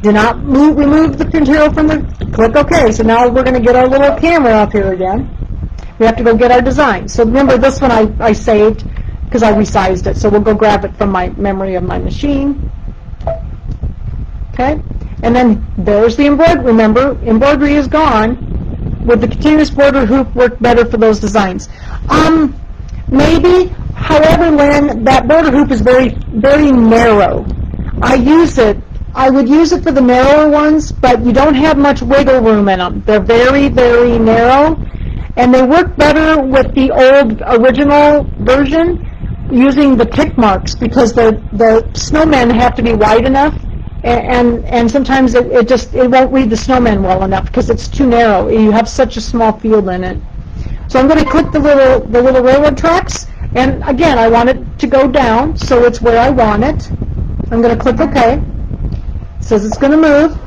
Do not remove the material from the, click OK. So now we're going to get our little camera up here again. We have to go get our design. So remember this one I saved because I resized it. So we'll go grab it from my memory of my machine. Okay, and then there's the embroidery. Remember, embroidery is gone. Would the continuous border hoop work better for those designs? Maybe. However, when that border hoop is very, very narrow, I would use it for the narrower ones, but you don't have much wiggle room in them. They're very, very narrow, and they work better with the old original version using the tick marks because the snowmen have to be wide enough, and sometimes it won't read the snowman well enough because it's too narrow. You have such a small field in it. So I'm going to click the little railroad tracks, and again, I want it to go down, so it's where I want it. I'm going to click OK. It says it's going to move,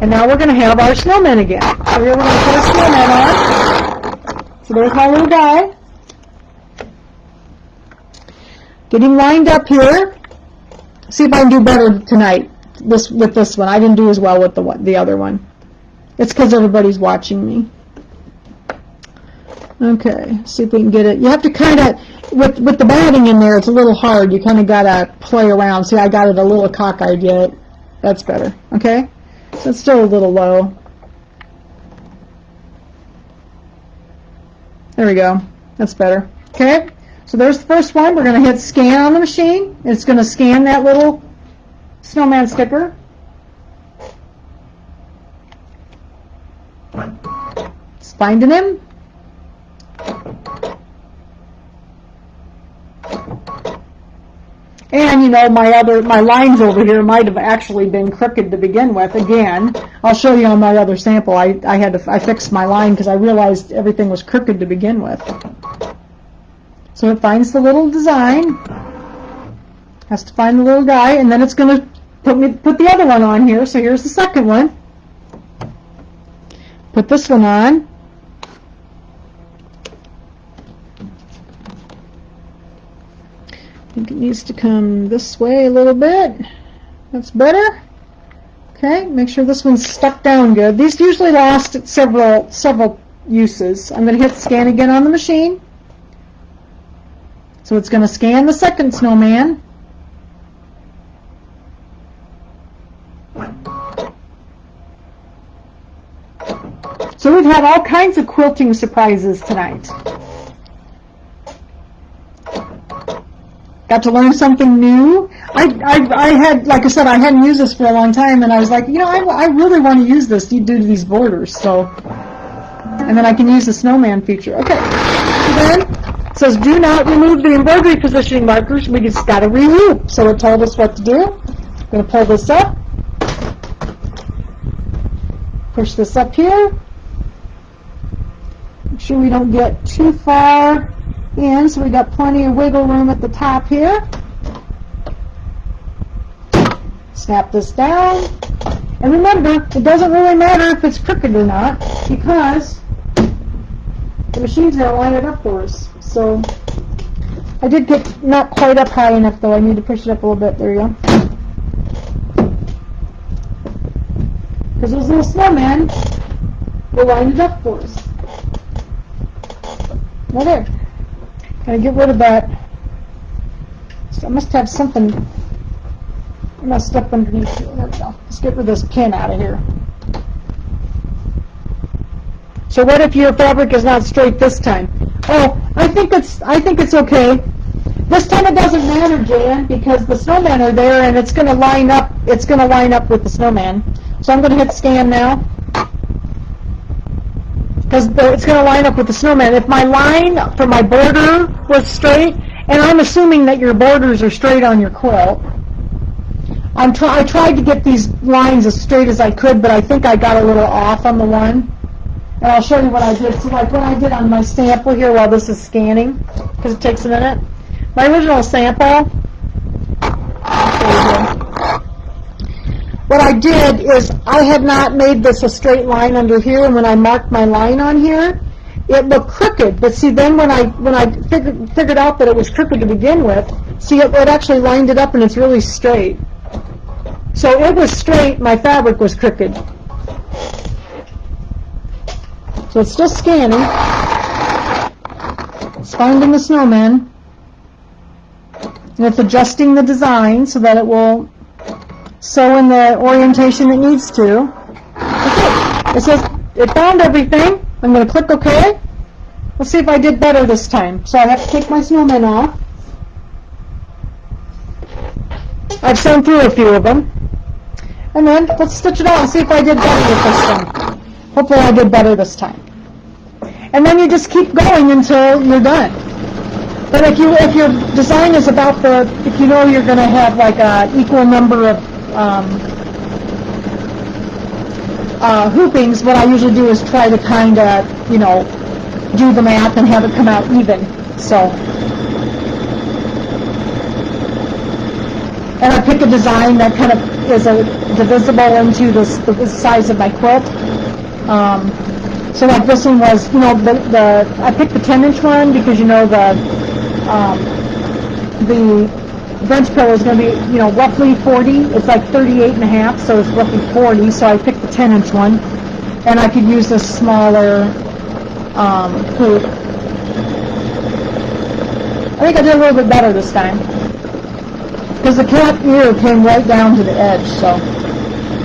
and now we're going to have our snowman again. So here we're going to put our snowman on. So there's my little guy. Get him lined up here. See if I can do better tonight with this one. I didn't do as well with the other one. It's because everybody's watching me. Okay, see if we can get it. You have to kind of, with the batting in there, it's a little hard. You kind of got to play around. See, I got it a little cockeyed yet. That's better. Okay? So it's still a little low. There we go. That's better. Okay? So there's the first one. We're going to hit scan on the machine. It's going to scan that little snowman sticker. It's finding him. And you know, my lines over here might have actually been crooked to begin with. Again, I'll show you on my other sample. I fixed my line because I realized everything was crooked to begin with. So it finds the little design, has to find the little guy, and then it's going to put the other one on here. So here's the second one. Put this one on. I think it needs to come this way a little bit. That's better. Okay, make sure this one's stuck down good. These usually last several uses. I'm going to hit scan again on the machine. So it's going to scan the second snowman. So we've had all kinds of quilting surprises tonight. Got to learn something new. I had, like I said, I hadn't used this for a long time, and I was like, you know, I really want to use this due to these borders. So, and then I can use the snowman feature. Okay. So then it says, do not remove the embroidery positioning markers. We just got to reloop. So it told us what to do. I'm going to pull this up. Push this up here. Make sure we don't get too far in, so we got plenty of wiggle room at the top here. Snap this down. And remember, it doesn't really matter if it's crooked or not, because the machine's going to line it up for us. So I did get not quite up high enough, though. I need to push it up a little bit. There you go. Because those little snowmen will line it up for us. Right there. Gotta get rid of that. So I must have something messed up underneath here. There we go. Let's get rid of this pin out of here. So what if your fabric is not straight this time? Oh, I think it's okay. This time it doesn't matter, Jan, because the snowmen are there and it's gonna line up. It's gonna line up with the snowman. So I'm gonna hit scan now. Because it's going to line up with the snowman. If my line for my border was straight, and I'm assuming that your borders are straight on your quilt, I tried to get these lines as straight as I could, but I think I got a little off on the one. And I'll show you what I did. So like what I did on my sample here while this is scanning, because it takes a minute. My original sample, what I did is I had not made this a straight line under here, and when I marked my line on here, it looked crooked. But see, then when I figured out that it was crooked to begin with, see, it actually lined it up and it's really straight. So it was straight, my fabric was crooked. So it's just scanning. It's finding the snowman. And it's adjusting the design so that it will sew in the orientation it needs to. Okay. It says it found everything. I'm going to click OK. Let's see if I did better this time. So I have to take my snowman off. I've sewn through a few of them. And then let's stitch it out and see if I did better with this one. Hopefully I did better this time. And then you just keep going until you're done. But if your design is about if you know you're going to have like an equal number of hoopings, what I usually do is try to kind of, you know, do the math and have it come out even. So, and I pick a design that kind of is divisible into the size of my quilt. So like this one was, you know, I picked the 10-inch one because, you know, the bench pillow is going to be, you know, roughly 40. It's like 38 and a half, so it's roughly 40. So I picked the 10-inch one, and I could use this smaller hoop. I think I did a little bit better this time because the cat ear came right down to the edge. So,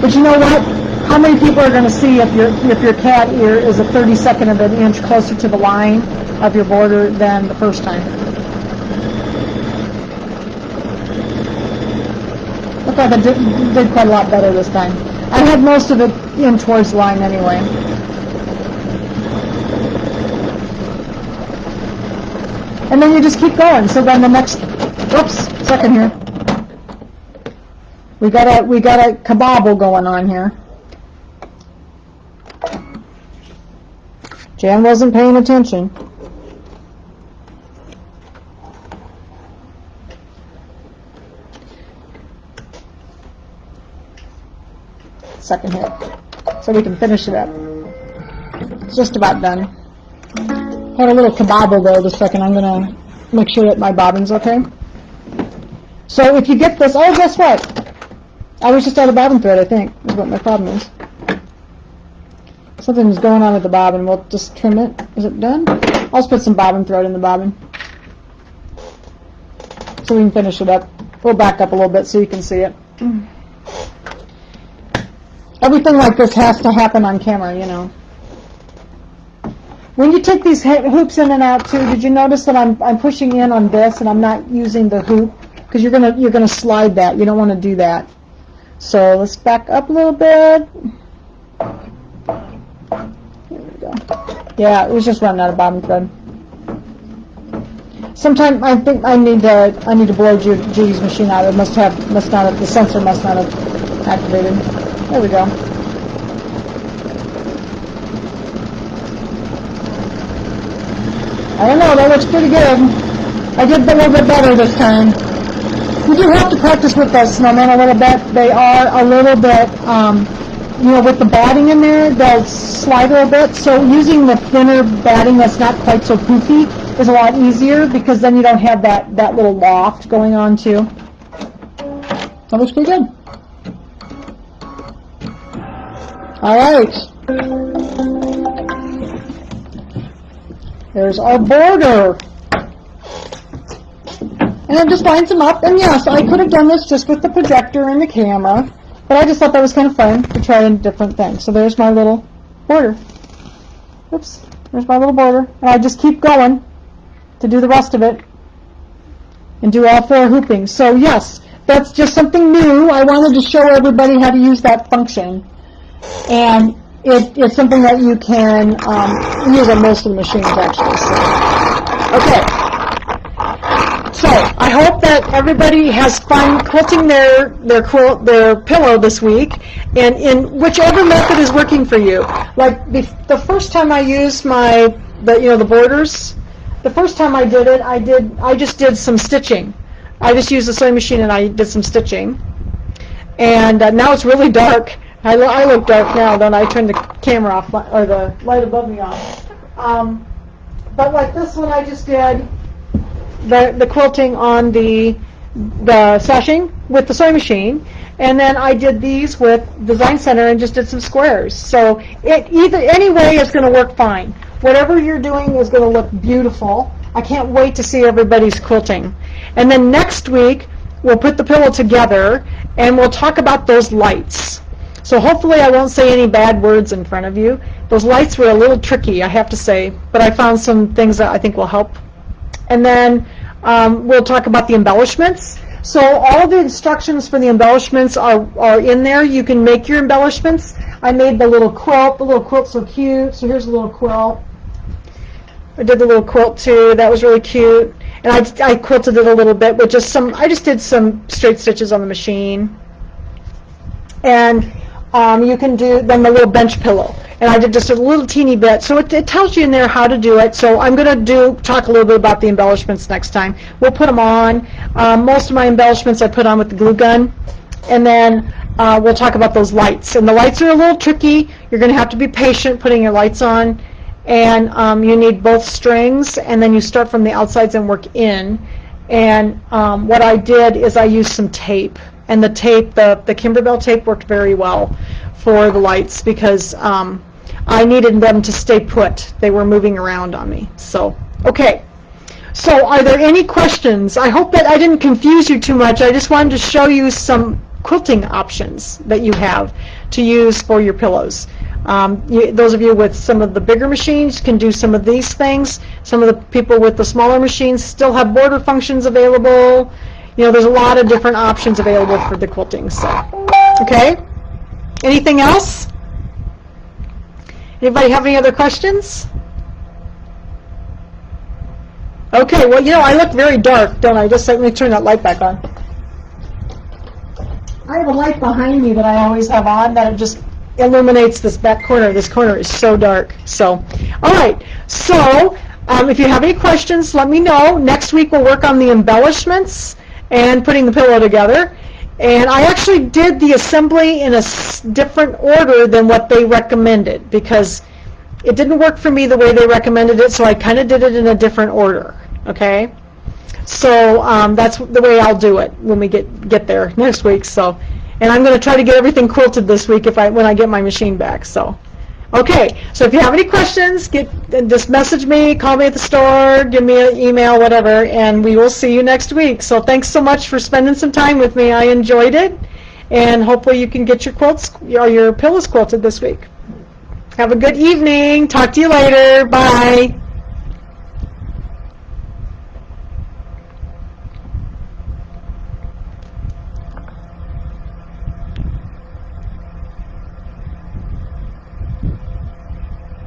but you know what? How many people are going to see if your cat ear is a 32nd of an inch closer to the line of your border than the first time? Looked like I did quite a lot better this time. I had most of it in towards the line anyway. And then you just keep going. So then the next, second here. We got a kabobble going on here. Jan wasn't paying attention. Second hit, so we can finish it up. It's just about done. Had a little kabobble though. The second, I'm gonna make sure that my bobbin's okay. So if you get this, oh, guess what? I was just out of bobbin thread. I think is what my problem is. Something's going on with the bobbin. We'll just trim it. Is it done? I'll just put some bobbin thread in the bobbin so we can finish it up. We'll back up a little bit so you can see it. Everything like this has to happen on camera, you know. When you take these hoops in and out too, did you notice that I'm pushing in on this and I'm not using the hoop because you're gonna slide that. You don't want to do that. So let's back up a little bit. Here we go. Yeah, it was just running out of bobbin thread. Sometime I think I need to blow Judy's machine out. It must not have, the sensor must not have activated. There we go. I don't know, that looks pretty good. I did a little bit better this time. You do have to practice with those snowmen a little bit. They are a little bit, you know, with the batting in there, they'll slide a little bit. So using the thinner batting that's not quite so poofy is a lot easier because then you don't have that little loft going on too. That looks pretty good. All right. There's our border. And then just line them up. And yes, I could have done this just with the projector and the camera, but I just thought that was kind of fun to try different things. So there's my little border. Oops. There's my little border. And I just keep going to do the rest of it and do all 4 hoopings. So yes, that's just something new. I wanted to show everybody how to use that function. And it's something that you can use on most of the machines, actually. So, okay. So I hope that everybody has fun quilting their pillow this week, and in whichever method is working for you. Like the first time I used the borders, the first time I did it, I just did some stitching. I just used the sewing machine and I did some stitching. And now it's really dark. I look dark now, don't I? Turn the camera off, or the light above me off. But like this one, I just did the quilting on the sashing with the sewing machine, and then I did these with Design Center and just did some squares. So any way is going to work fine. Whatever you're doing is going to look beautiful. I can't wait to see everybody's quilting. And then next week, we'll put the pillow together, and we'll talk about those lights. So hopefully I won't say any bad words in front of you. Those lights were a little tricky, I have to say, but I found some things that I think will help. And then we'll talk about the embellishments. So all the instructions for the embellishments are in there. You can make your embellishments. I made the little quilt. The little quilt's so cute. So here's a little quilt. I did the little quilt too. That was really cute. And I quilted it a little bit with I just did some straight stitches on the machine. And You can do then the little bench pillow, and I did just a little teeny bit. So it tells you in there how to do it. So I'm going to talk a little bit about the embellishments next time. We'll put them on. Most of my embellishments I put on with the glue gun, and then we'll talk about those lights. And the lights are a little tricky. You're going to have to be patient putting your lights on, and you need both strings, and then you start from the outsides and work in. And what I did is I used some tape. And the tape, the Kimber tape worked very well for the lights because I needed them to stay put. They were moving around on me. So, okay. So are there any questions? I hope that I didn't confuse you too much. I just wanted to show you some quilting options that you have to use for your pillows. Those of you with some of the bigger machines can do some of these things. Some of the people with the smaller machines still have border functions available. You know, there's a lot of different options available for the quilting. So, okay. Anything else? Anybody have any other questions? Okay. Well, you know, I look very dark, don't I? Just let me turn that light back on. I have a light behind me that I always have on that it just illuminates this back corner. This corner is so dark. So, all right. So, if you have any questions, let me know. Next week we'll work on the embellishments and putting the pillow together. And I actually did the assembly in a different order than what they recommended because it didn't work for me the way they recommended it, so I kind of did it in a different order, okay? So that's the way I'll do it when we get there next week. So, and I'm going to try to get everything quilted this week when I get my machine back. So, okay. So if you have any questions, just message me, call me at the store, give me an email, whatever, and we will see you next week. So thanks so much for spending some time with me. I enjoyed it, and hopefully you can get your quilts or your pillows quilted this week. Have a good evening. Talk to you later. Bye.